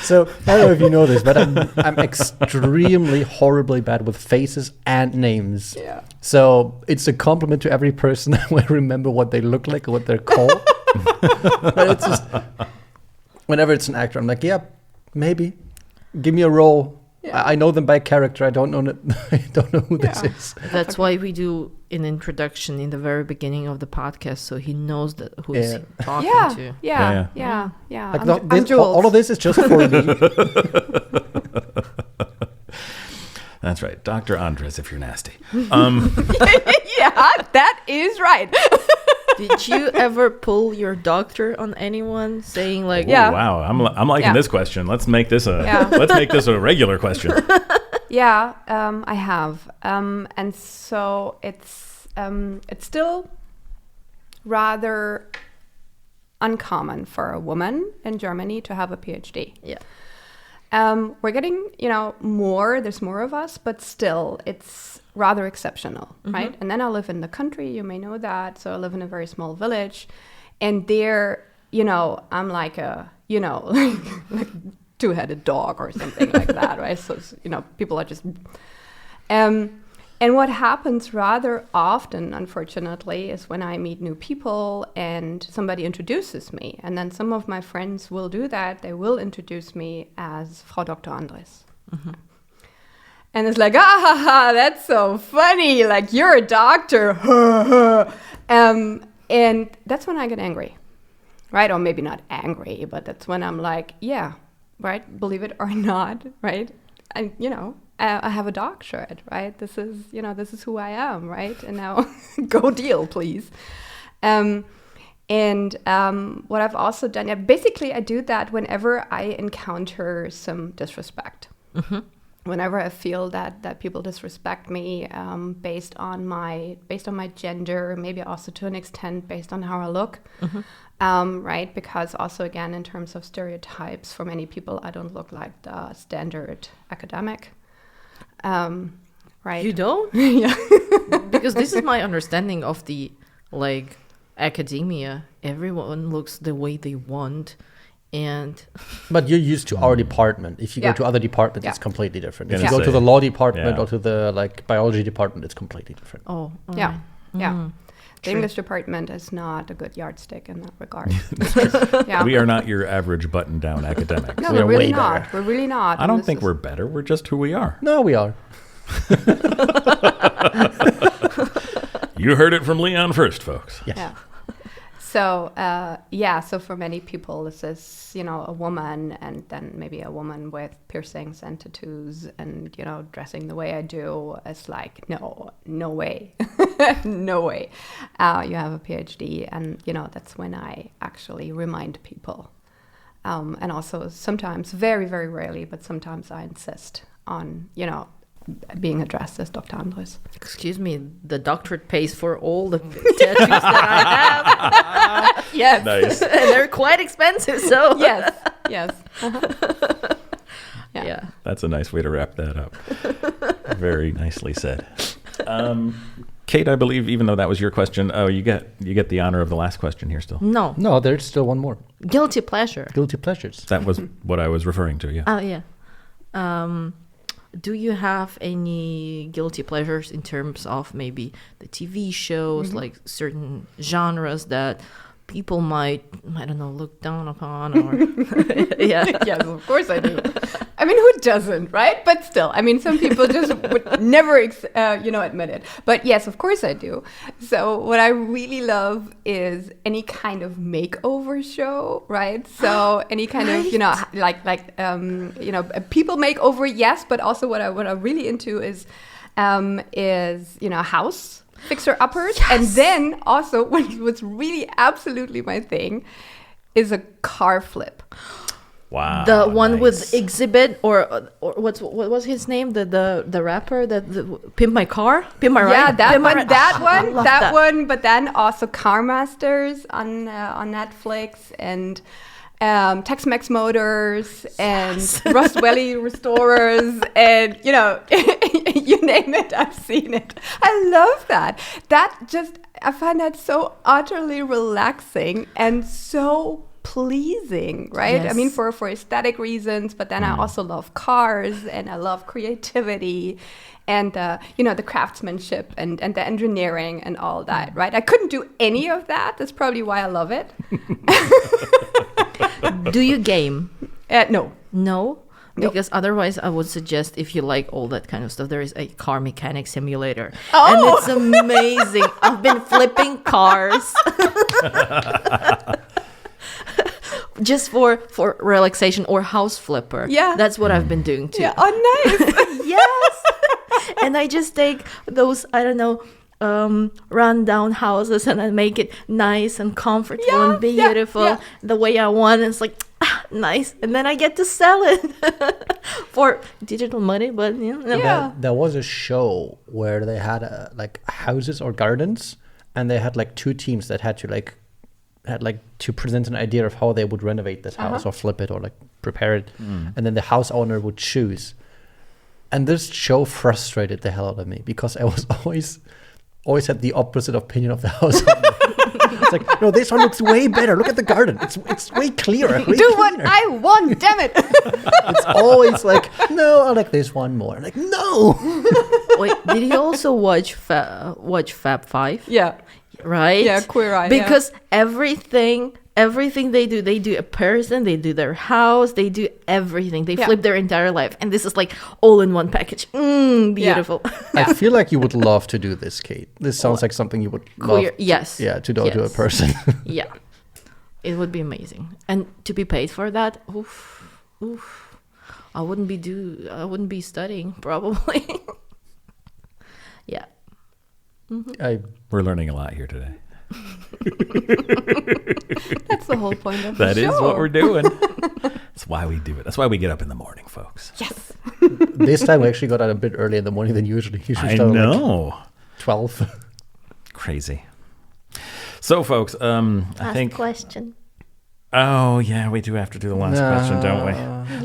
So I don't know if you know this, but I'm extremely horribly bad with faces and names. Yeah. So it's a compliment to every person when I remember what they look like or what they're called. But it's just whenever it's an actor, I'm like, yeah, maybe. Give me a role. Yeah. I know them by character. I don't know who this is. That's why we do an introduction in the very beginning of the podcast, so he knows that who he's talking to. Yeah. Like I'm Jules. all of this is just for me. That's right. Dr. Andres, if you're nasty. Yeah, that is right. Did you ever pull your doctor on anyone, saying like, Ooh, wow, I'm liking this question. Let's make this a regular question. Yeah, I have, and so it's still rather uncommon for a woman in Germany to have a PhD. Yeah. We're getting, there's more of us, but still it's rather exceptional, right? And then I live in the country, you may know that. So I live in a very small village, and there, I'm like a, like two-headed dog or something like that, right? So, people are just, and what happens rather often, unfortunately, is when I meet new people and somebody introduces me, and then some of my friends will do that. They will introduce me as Frau Dr. Andres. And it's like, ah, ha, ha, that's so funny. Like, you're a doctor. And that's when I get angry, right? Or maybe not angry, but that's when I'm like, yeah, right? Believe it or not, right? And, I have a doctorate, right? This is who I am, right? And now go deal, please. And what I've also done, basically I do that whenever I encounter some disrespect. Mm-hmm. Whenever I feel that people disrespect me based on my gender, maybe also to an extent based on how I look, right? Because also again in terms of stereotypes, for many people I don't look like the standard academic, right? You don't? Yeah. Because this is my understanding of the academia. Everyone looks the way they want. But you're used to our department. If you go to other departments, it's completely different. If you go to the law department or to the biology department, it's completely different. Oh, yeah. The True. English department is not a good yardstick in that regard. We are not your average button-down academics. No, We are we're really way not. better. We're really not. I don't think we're better. We're just who we are. No, we are. You heard it from Leon first, folks. Yes. Yeah. So, so for many people, this is, a woman and then maybe a woman with piercings and tattoos and, dressing the way I do. It's like, no way. No way. You have a PhD. And, that's when I actually remind people. And also sometimes, very, very rarely, but sometimes I insist on, being addressed as Dr. Andres. Excuse me, the doctorate pays for all the tattoos that I have. Yes. Nice. And they're quite expensive, so. Yes. Uh-huh. Yeah. That's a nice way to wrap that up. Very nicely said. Kate, I believe, even though that was your question, you get the honor of the last question here still. No, there's still one more. guilty pleasure. Guilty pleasures. That was what I was referring to, yeah. Oh, yeah. Do you have any guilty pleasures in terms of maybe the TV shows, like certain genres that people might, I don't know, look down upon or... Yeah. Yes, of course I do. I mean, who doesn't, right? But still, I mean, some people just would never, admit it. But yes, of course I do. So what I really love is any kind of makeover show, right? So any kind of, people makeover, yes, but also what I'm really into is house fixer-uppers. Yes. And then also, what's really absolutely my thing is a car flip. Wow. The one nice. with Exhibit or what was his name? The rapper that Pimp My Car? Pimp My Ride? Yeah, that Pimp My one, Ride. that Oh, I one, love that one. But then also Car Masters on Netflix and Tex-Mex Motors and Rust Valley Restorers and, you name it, I've seen it. I love that. I find that so utterly relaxing and so pleasing, right? Yes. I mean, for aesthetic reasons, but then I also love cars and I love creativity and, the craftsmanship and the engineering and all that, right? I couldn't do any of that. That's probably why I love it. Do you game? No. No? Because otherwise I would suggest if you like all that kind of stuff, there is a car mechanic simulator. Oh! And it's amazing. I've been flipping cars. Just for relaxation or house flipper. Yeah. That's what I've been doing too. Yeah. Oh, nice. Yes. And I just take those, I don't know, run-down houses and I make it nice and comfortable and beautiful the way I want. And it's like, nice. And then I get to sell it for digital money. But, There was a show where they had houses or gardens and they had two teams that had to present an idea of how they would renovate this house or flip it or prepare it. And then the house owner would choose. And this show frustrated the hell out of me because I was always had the opposite opinion of the house owner. It's like, no, this one looks way better. Look at the garden. It's way clearer. Way Do what cleaner. I want, damn it. It's always like, no, I like this one more. Like, no. Wait, did you also watch Fab 5? Yeah. Right? Yeah, Queer Eye. Because everything everything they do a person, they do their house, they do everything. They flip their entire life. And this is like all in one package. Beautiful. I feel like you would love to do this, Kate. This sounds like something you would love. Yes. Yeah, to do to a person. Yeah. It would be amazing. And to be paid for that, oof. I wouldn't be studying probably. Yeah. We're learning a lot here today. That's the whole point of the That show. is what we're doing. That's why we do it. That's why we get up in the morning, folks. Yes. This time we actually got out a bit earlier in the morning than usually. I know. 12. Crazy. So, folks, I think. Question. Oh, yeah, we do have to do the last question, don't we?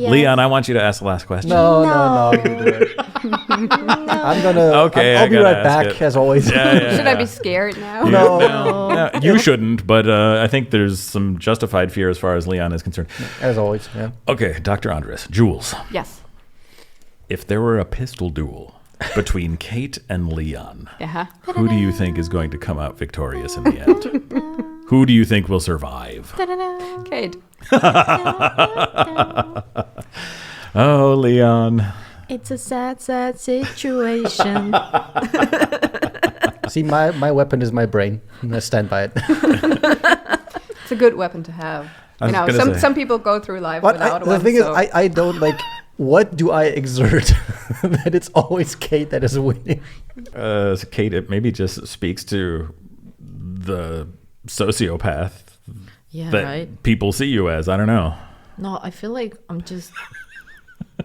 Yes. Leon, I want you to ask the last question. No, you do it. I'm gonna. Okay, I'll be I gotta right back ask it. as always. Should I be scared now? No, you shouldn't, but I think there's some justified fear as far as Leon is concerned. As always, yeah. Okay, Dr. Andres, Jules, Yes. if there were a pistol duel between Kate and Leon, Yeah. who do you think is going to come out victorious in the end? Who do you think will survive? Kate. Oh, Leon. It's a sad, sad situation. See, my weapon is my brain. I stand by it. It's a good weapon to have. I was You know, gonna say. some people go through life But without the one. thing so. is, I don't like. What do I exert that it's always Kate that is winning? So Kate, it maybe just speaks to the sociopath Yeah, that right? people see you as. I don't know. No, I feel like I'm just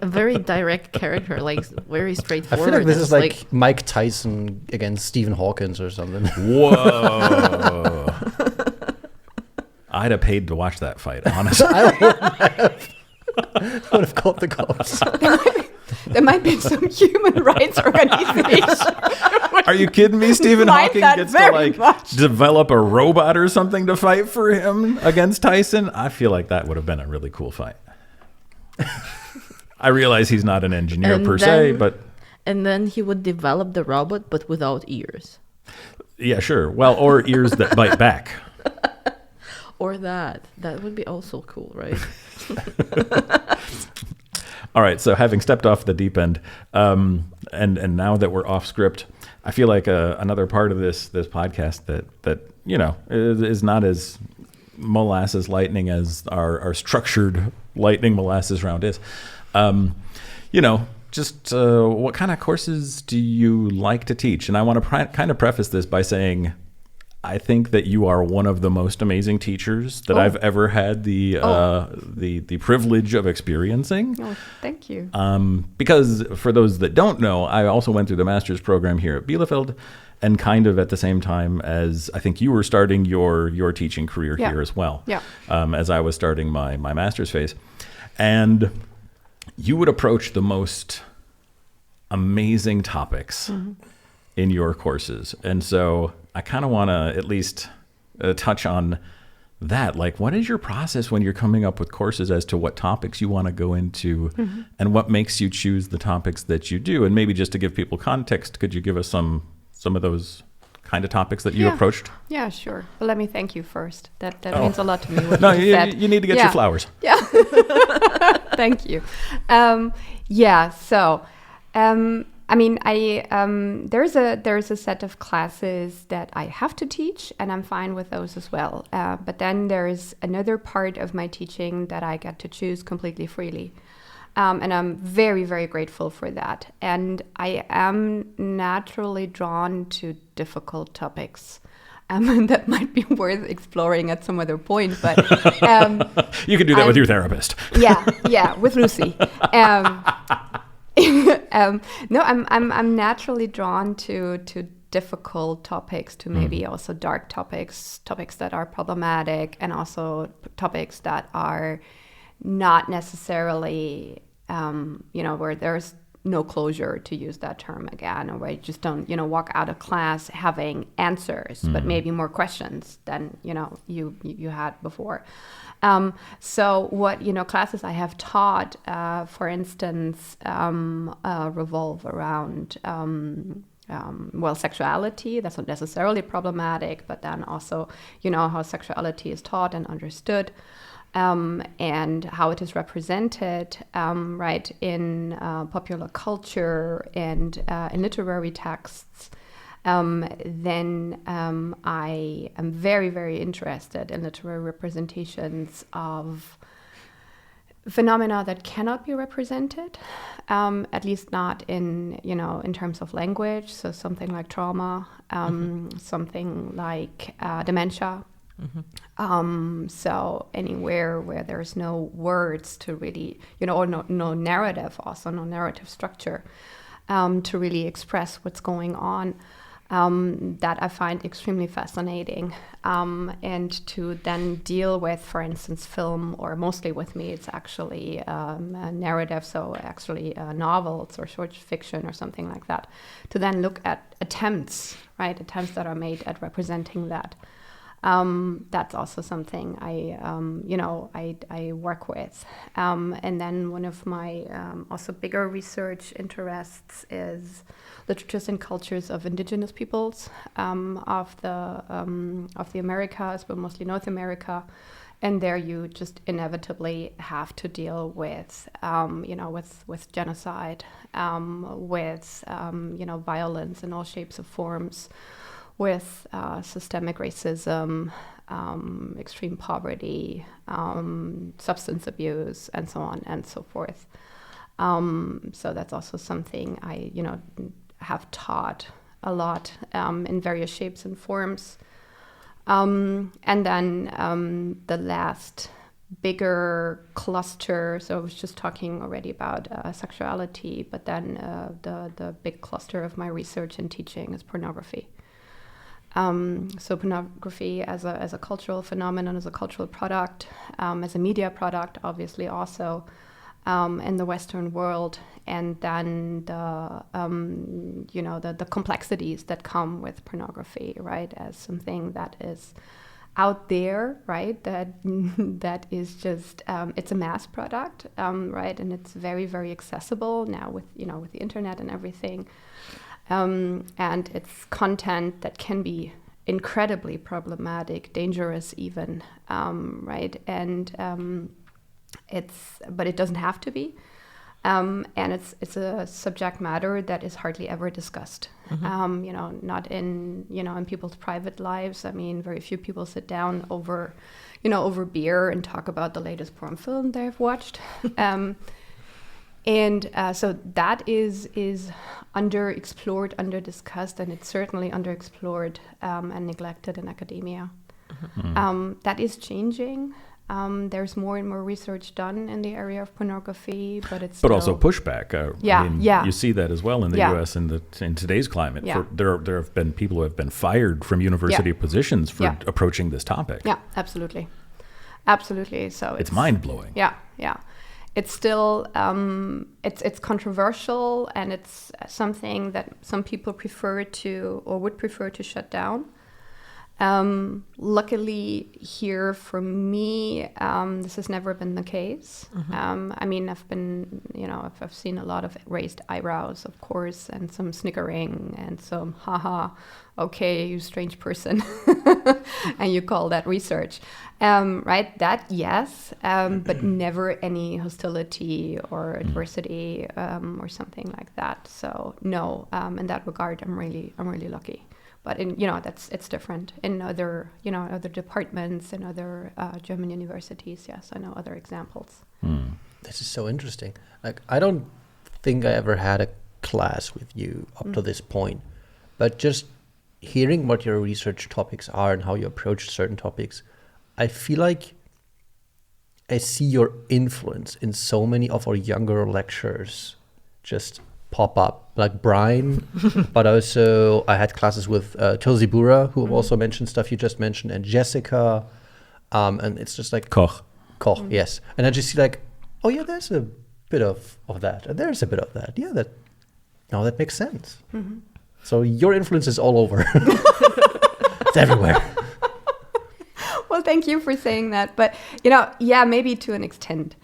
a very direct character, like very I straightforward. feel like this It's is like Mike Tyson against Stephen Hawkins or something. Whoa. I'd have paid to watch that fight, honestly. I would have called the cops. There might be some human rights organization. Are you kidding me? Stephen Mind Hawking that gets to very like much. develop a robot or something to fight for him against Tyson. I feel like that would have been a really cool fight. I realize he's not an engineer And per se, then- but and then he would develop the robot, but without ears. yeah, sure. Well, or ears that bite back. Or that. That would be also cool, right? All right, so having stepped off the deep end, and now that we're off script, I feel like another part of this podcast that you know is not as molasses lightning as our structured lightning molasses round is. You know, just what kind of courses do you like to teach? And I want to kind of preface this by saying, I think that you are one of the most amazing teachers that I've ever had the privilege of experiencing. Oh, thank you. Because for those that don't know, I also went through the master's program here at Bielefeld, and kind of at the same time as I think you were starting your teaching career Yeah. here as well. Yeah. As I was starting my master's phase, and you would approach the most amazing topics in your courses, and so I kind of want to at least touch on that. Like, what is your process when you're coming up with courses as to what topics you want to go into and what makes you choose the topics that you do? And maybe just to give people context, could you give us some of those kind of topics that you approached? Yeah, sure. Well, let me thank you first. That means a lot to me. What No, you said. you need to get your flowers. Yeah. Thank you. So, I mean, there's a set of classes that I have to teach, and I'm fine with those as well. But then there's another part of my teaching that I get to choose completely freely. And I'm very, very grateful for that. And I am naturally drawn to difficult topics. That might be worth exploring at some other point, but You could do that with your therapist. yeah, with Lucy. No, I'm naturally drawn to difficult topics, to maybe also dark topics that are problematic, and also topics that are not necessarily, where there's no closure, to use that term again, or where you just don't, walk out of class having answers, but maybe more questions than, you had before. So what, classes I have taught, for instance, revolve around sexuality. That's not necessarily problematic, but then also, how sexuality is taught and understood, and how it is represented, right, in popular culture and in literary texts. Then I am very, very interested in literary representations of phenomena that cannot be represented, at least not in terms of language. So something like trauma, something like dementia. So anywhere where there's no words to really, or no narrative, also no narrative structure to really express what's going on. That I find extremely fascinating, and to then deal with, for instance, film, or mostly with me, it's actually a narrative, so actually novels or short fiction or something like that, to then look at attempts that are made at representing that. That's also something I work with. And then one of my also bigger research interests is literatures and cultures of indigenous peoples of the Americas, but mostly North America. And there you just inevitably have to deal with, with genocide, with, violence in all shapes and forms, with systemic racism, extreme poverty, substance abuse, and so on and so forth. So that's also something I, have taught a lot in various shapes and forms. And then the last bigger cluster, so I was just talking already about sexuality, but then the big cluster of my research and teaching is pornography. So pornography as a cultural phenomenon, as a cultural product, as a media product, obviously also in the Western world, and then the complexities that come with pornography, right, as something that is out there, right, that is just it's a mass product, right, and it's very, very accessible now with the internet and everything. And it's content that can be incredibly problematic, dangerous even, right? And but it doesn't have to be. And it's a subject matter that is hardly ever discussed. Not in people's private lives. I mean, very few people sit down over beer and talk about the latest porn film they've watched. And so that is underexplored, underdiscussed, and it's certainly underexplored and neglected in academia. That is changing. There's more and more research done in the area of pornography, but it's but also pushback. You see that as well in the U.S. in today's climate. Yeah. There have been people who have been fired from university positions for approaching this topic. Yeah, absolutely. So it's mind blowing. Yeah. It's still it's controversial, and it's something that some people would prefer to shut down. Luckily here for me, this has never been the case. I mean, I've seen a lot of raised eyebrows, of course, and some snickering and some haha, okay, you strange person, and you call that research, right? That yes, but never any hostility or adversity or something like that. So no, in that regard, I'm really lucky. But it's different in other departments and other German universities. Yes, I know other examples. This is so interesting. Like, I don't think I ever had a class with you up to this point, but just hearing what your research topics are and how you approach certain topics, I feel like I see your influence in so many of our younger lecturers just pop up, like Brian, but also I had classes with Tulsi Bura, who also mentioned stuff you just mentioned, and Jessica, and it's just like Koch, yes. And I just see like, oh yeah, there's a bit of that, and there's a bit of that. Yeah, that makes sense. So your influence is all over. It's everywhere. Well, thank you for saying that. But maybe to an extent.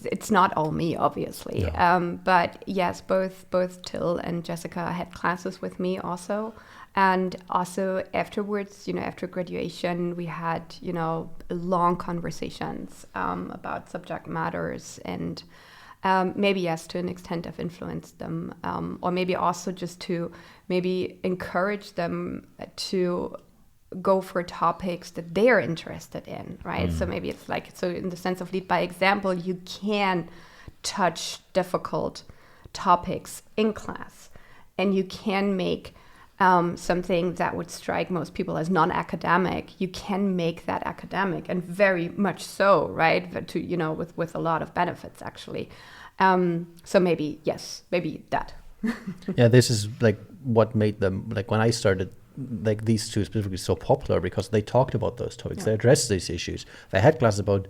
it's not all me, obviously. No. But yes, both Till and Jessica had classes with me also. And also afterwards, after graduation, we had, long conversations about subject matters, and maybe, yes, to an extent I've influenced them, or maybe also just to maybe encourage them to go for topics that they're interested in, right? So maybe it's like, so in the sense of lead by example, you can touch difficult topics in class, and you can make something that would strike most people as non-academic, you can make that academic, and very much so, right? But to, with a lot of benefits, actually. So maybe, yes, maybe that. Yeah, this is like what made them, like when I started, like these two specifically so popular, because they talked about those topics, they addressed these issues. They had classes about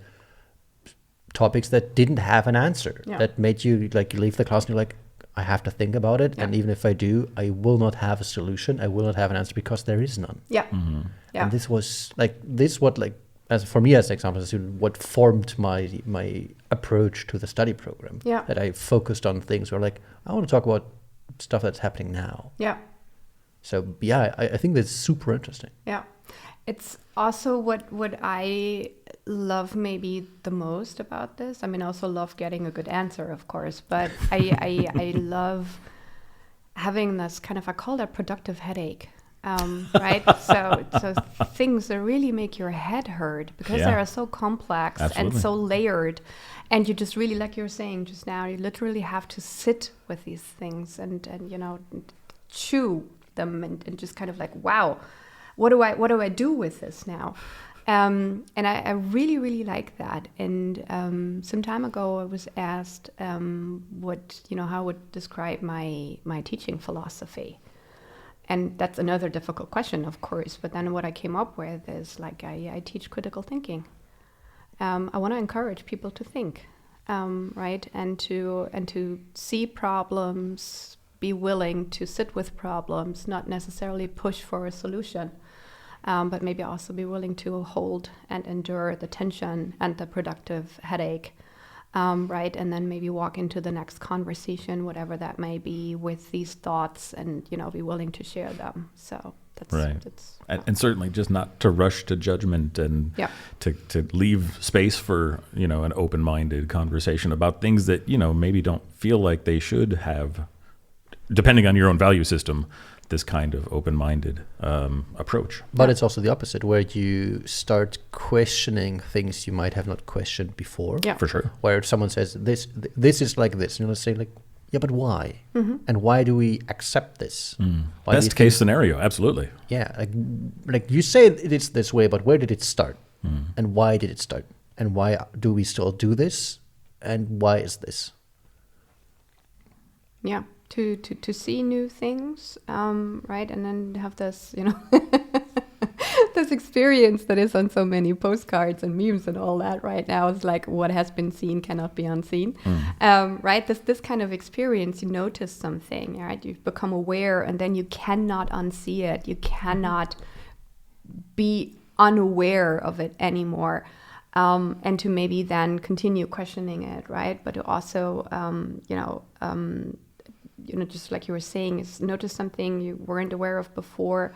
topics that didn't have an answer, that made you like leave the class and you're like, I have to think about it, and even if I do, I will not have a solution. I will not have an answer because there is none. Yeah. And this was like as for me as an example, as a student, what formed my approach to the study program. Yeah. That I focused on things where like I want to talk about stuff that's happening now. Yeah. So yeah, I think that's super interesting. Yeah. It's also what I love maybe the most about this. I mean, I also love getting a good answer, of course, but I love having this kind of, I call that productive headache, right? So things that really make your head hurt because they are so complex and so layered. And you just really, like you were saying just now, you literally have to sit with these things and chew them and just kind of like, wow, what do I do with this now? And I really, really like that. And some time ago, I was asked how I would describe my teaching philosophy. And that's another difficult question, of course. But then what I came up with is like I teach critical thinking. I want to encourage people to think, right, and to see problems, be willing to sit with problems, not necessarily push for a solution. But maybe also be willing to hold and endure the tension and the productive headache, right? And then maybe walk into the next conversation, whatever that may be, with these thoughts and, be willing to share them. So that's right. And certainly just not to rush to judgment and to leave space for, an open-minded conversation about things that, maybe don't feel like they should have, depending on your own value system, this kind of open-minded approach. But it's also the opposite, where you start questioning things you might have not questioned before. Yeah, for sure. Where someone says, this is like this, and you'll say like, yeah, but why? And why do we accept this? Best case scenario, absolutely. Yeah, like you say it's this way, but where did it start? And why did it start? And why do we still do this? And why is this? Yeah. To see new things, right, and then have this, this experience that is on so many postcards and memes and all that right now is like what has been seen cannot be unseen, right? This kind of experience, you notice something, right? You become aware, and then you cannot unsee it. You cannot be unaware of it anymore, and to maybe then continue questioning it, right? But to also, just like you were saying, is notice something you weren't aware of before,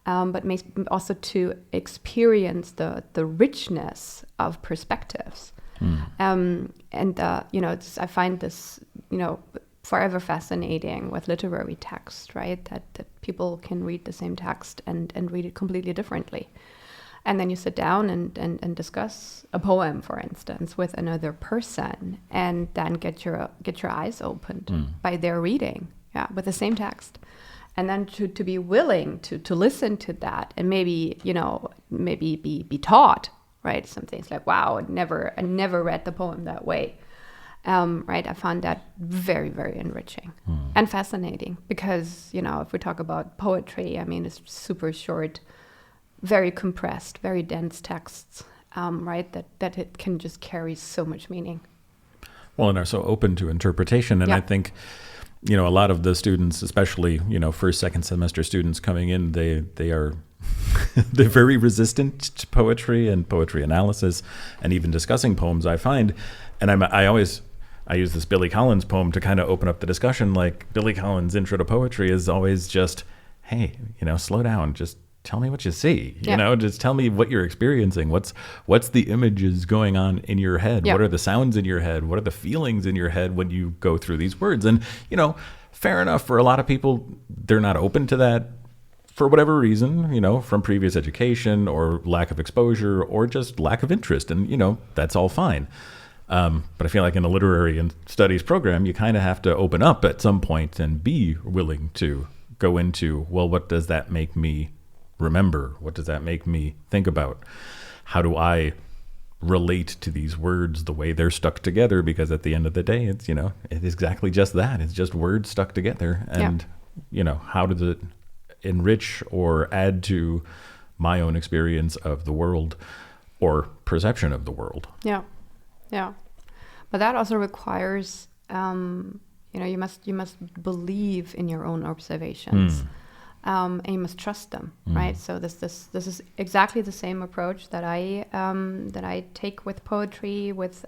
but also to experience the richness of perspectives. I find this, forever fascinating with literary text, right? That people can read the same text and read it completely differently. And then you sit down and discuss a poem, for instance, with another person, and then get your eyes opened by their reading, with the same text. And then to be willing to listen to that and maybe be taught, right? Some things like, wow, I never read the poem that way. Right? I found that very, very enriching and fascinating because, if we talk about poetry, I mean, it's super short, very compressed, very dense texts, right? That it can just carry so much meaning. Well, and are so open to interpretation. And I think, a lot of the students, especially, first, second semester students coming in, they are they're very resistant to poetry and poetry analysis and even discussing poems, I find. And I use this Billy Collins poem to kind of open up the discussion. Like Billy Collins' intro to poetry is always just, hey, slow down, just tell me what you see, just tell me what you're experiencing. What's the images going on in your head? What are the sounds in your head? What are the feelings in your head when you go through these words? And, fair enough, for a lot of people, they're not open to that for whatever reason, from previous education or lack of exposure or just lack of interest. And, that's all fine. But I feel like in a literary and studies program, you kind of have to open up at some point and be willing to go into, well, what does that make me remember? What does that make me think about? How do I relate to these words the way they're stuck together? Because at the end of the day, it's, it's exactly just that. It's just words stuck together. And, how does it enrich or add to my own experience of the world or perception of the world? Yeah. But that also requires, you must believe in your own observations. And you must trust them, right? So this is exactly the same approach that I take with poetry, with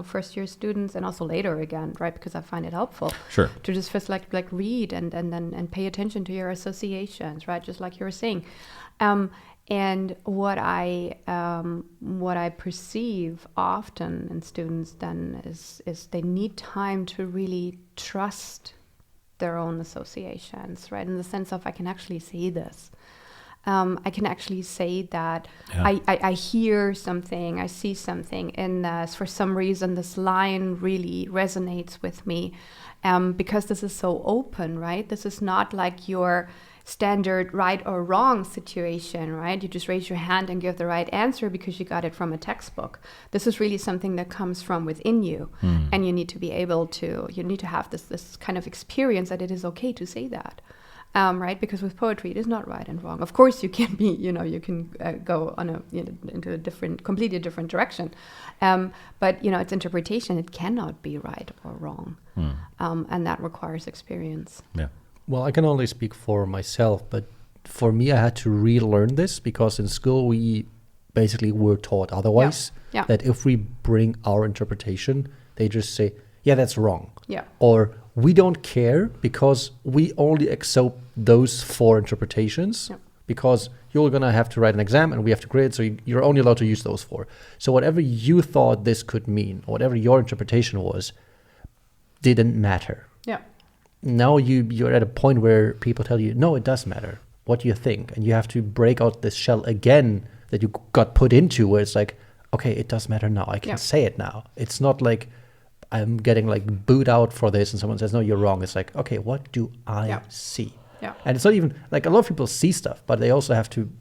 first year students, and also later again, right? Because I find it helpful to just first like read and pay attention to your associations, right? Just like you were saying, and what I perceive often in students then is they need time to really trust their own associations, right? In the sense of, I can actually say this. I can actually say that I hear something, I see something in this. For some reason, this line really resonates with me because this is so open, right? This is not like your standard right or wrong situation, right? You just raise your hand and give the right answer because you got it from a textbook. This is really something that comes from within you, and you need to be able to, you need to have this kind of experience that it is okay to say that, right? Because with poetry, it is not right and wrong. Of course, you can be, you can go on into a completely different direction, but it's interpretation. It cannot be right or wrong, and that requires experience. Yeah. Well, I can only speak for myself, but for me, I had to relearn this because in school we basically were taught otherwise. Yeah. That if we bring our interpretation, they just say, yeah, that's wrong. Yeah. Or we don't care because we only accept those 4 interpretations because you're going to have to write an exam and we have to grade, so you're only allowed to use those 4. So whatever you thought this could mean, or whatever your interpretation was, didn't matter. Yeah. Now you're at a point where people tell you, no, it does matter. What do you think? And you have to break out this shell again that you got put into, where it's like, okay, it does matter now. I can say it now. It's not like I'm getting like booed out for this and someone says, no, you're wrong. It's like, okay, what do I see? Yeah. And it's not even like, a lot of people see stuff, but they also have to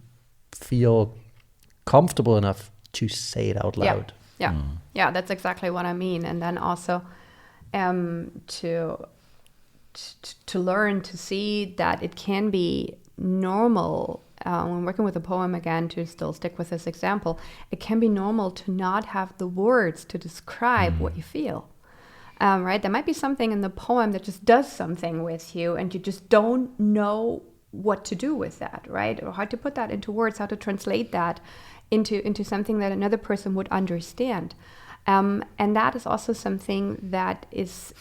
feel comfortable enough to say it out loud. Yeah, that's exactly what I mean. And then also to learn to see that it can be normal, when working with a poem again, to still stick with this example, it can be normal to not have the words to describe what you feel, right? There might be something in the poem that just does something with you and you just don't know what to do with that, right? Or how to put that into words, how to translate that into something that another person would understand. And that is also something that is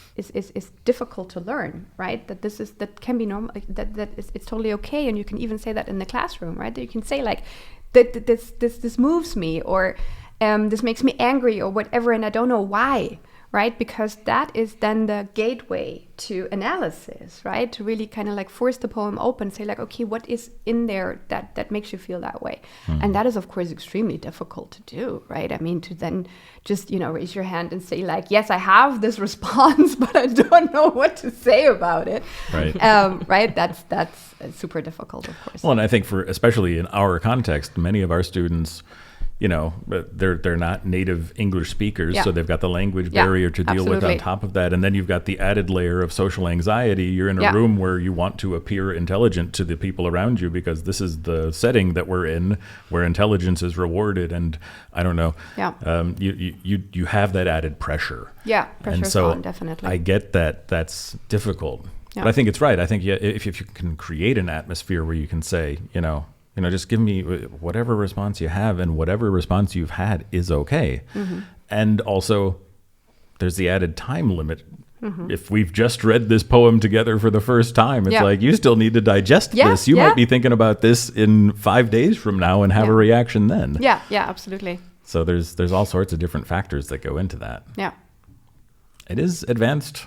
difficult to learn, right? That can be normal. It's totally okay, and you can even say that in the classroom, right? That you can say like, this moves me, or this makes me angry, or whatever, and I don't know why, right? Because that is then the gateway to analysis, right? To really kind of like force the poem open, say like, okay, what is in there that makes you feel that way? And that is, of course, extremely difficult to do, right? I mean, to then just, raise your hand and say like, yes, I have this response, but I don't know what to say about it. Right. Right? That's super difficult, of course. Well, and I think especially in our context, many of our students, they're not native English speakers, so they've got the language barrier to deal with on top of that. And then you've got the added layer of social anxiety. You're in a room where you want to appear intelligent to the people around you because this is the setting that we're in where intelligence is rewarded. And I don't know, you have that added pressure. Yeah, pressure's on, definitely. I get that that's difficult. Yeah. But I think it's right. I think if you can create an atmosphere where you can say, just give me whatever response you have, and whatever response you've had is okay. And also there's the added time limit. If we've just read this poem together for the first time, it's like, you still need to digest this. You might be thinking about this in 5 days from now and have a reaction then. Yeah, absolutely. So there's all sorts of different factors that go into that. Yeah. It is advanced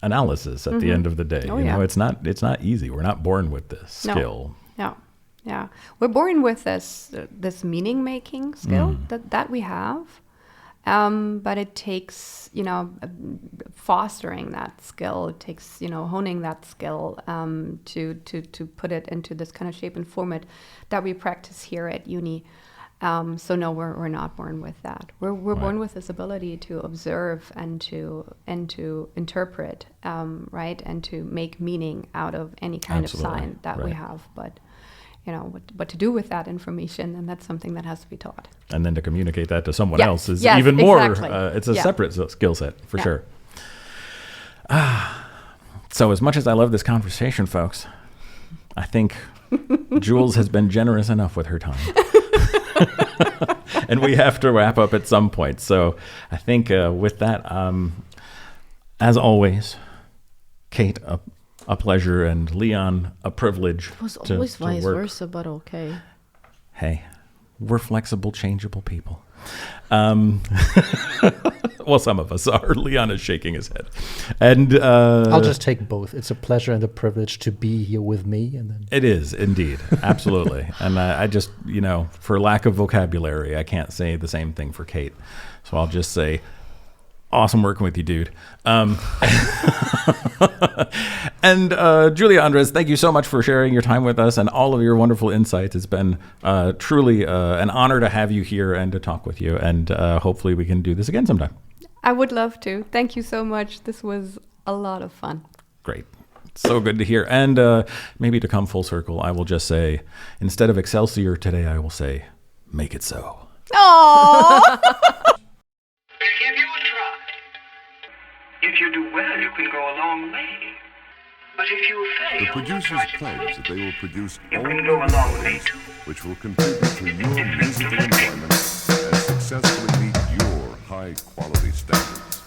analysis at the end of the day. Oh, you know, it's not easy. We're not born with this skill. No. Yeah. We're born with this meaning making skill that we have. But it takes, fostering that skill. It takes, honing that skill to put it into this kind of shape and format that we practice here at uni. So no, we're not born with that. We're born with this ability to observe and to interpret, right, and to make meaning out of any kind of sign that we have. But what to do with that information, and that's something that has to be taught. And then to communicate that to someone else is even more, it's a separate skill set, for sure. So as much as I love this conversation, folks, I think Jules has been generous enough with her time. And we have to wrap up at some point. So I think with that, as always, Kate, a pleasure, and Leon, a privilege. It was always vice versa, but okay. Hey, we're flexible, changeable people. Well, some of us are. Leon is shaking his head. And I'll just take both. It's a pleasure and a privilege to be here with me. And then it is, indeed. Absolutely. And I just, for lack of vocabulary, I can't say the same thing for Kate. So I'll just say, awesome working with you, dude. And Julia Andres, thank you so much for sharing your time with us and all of your wonderful insights. It's been truly an honor to have you here and to talk with you. And hopefully we can do this again sometime. I would love to. Thank you so much. This was a lot of fun. Great. So good to hear. And maybe to come full circle, I will just say, instead of Excelsior today, I will say, make it so. Aww. Give you a try. If you do well, you can go a long way. But if you fail, The producers pledge that they will produce you only can go a long way too. which will contribute to your musical enjoyment and successfully meet your high-quality standards.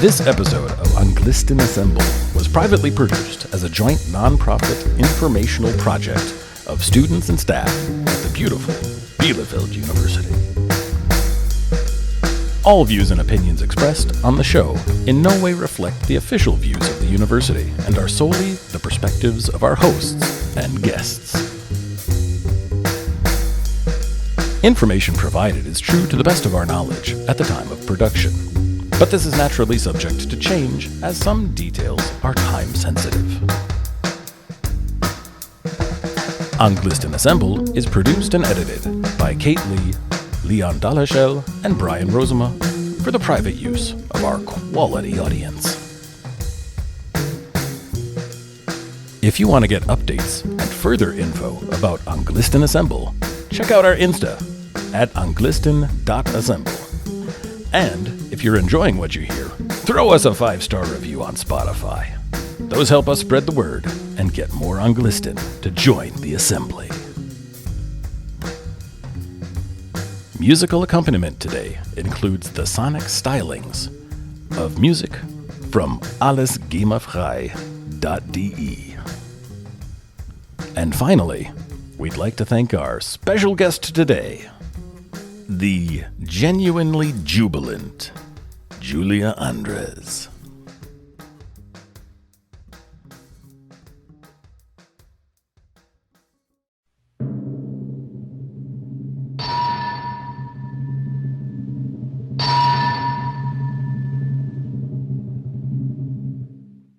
This episode of Anglisten Assemble was privately produced as a joint non-profit informational project of students and staff at the beautiful Bielefeld University. All views and opinions expressed on the show in no way reflect the official views of the university and are solely the perspectives of our hosts and guests. Information provided is true to the best of our knowledge at the time of production, but this is naturally subject to change as some details are time sensitive. Anglisten Assemble is produced and edited by Kate Lee, Leon Dalashel, and Brian Rosema for the private use of our quality audience. If you want to get updates and further info about Anglisten Assemble, check out our Insta at anglisten.assemble. And if you're enjoying what you hear, throw us a 5-star review on Spotify. Those help us spread the word and get more Anglisten to join the assembly. Musical accompaniment today includes the sonic stylings of music from allesgimafrei.de. And finally, we'd like to thank our special guest today, the genuinely jubilant Julia Andres.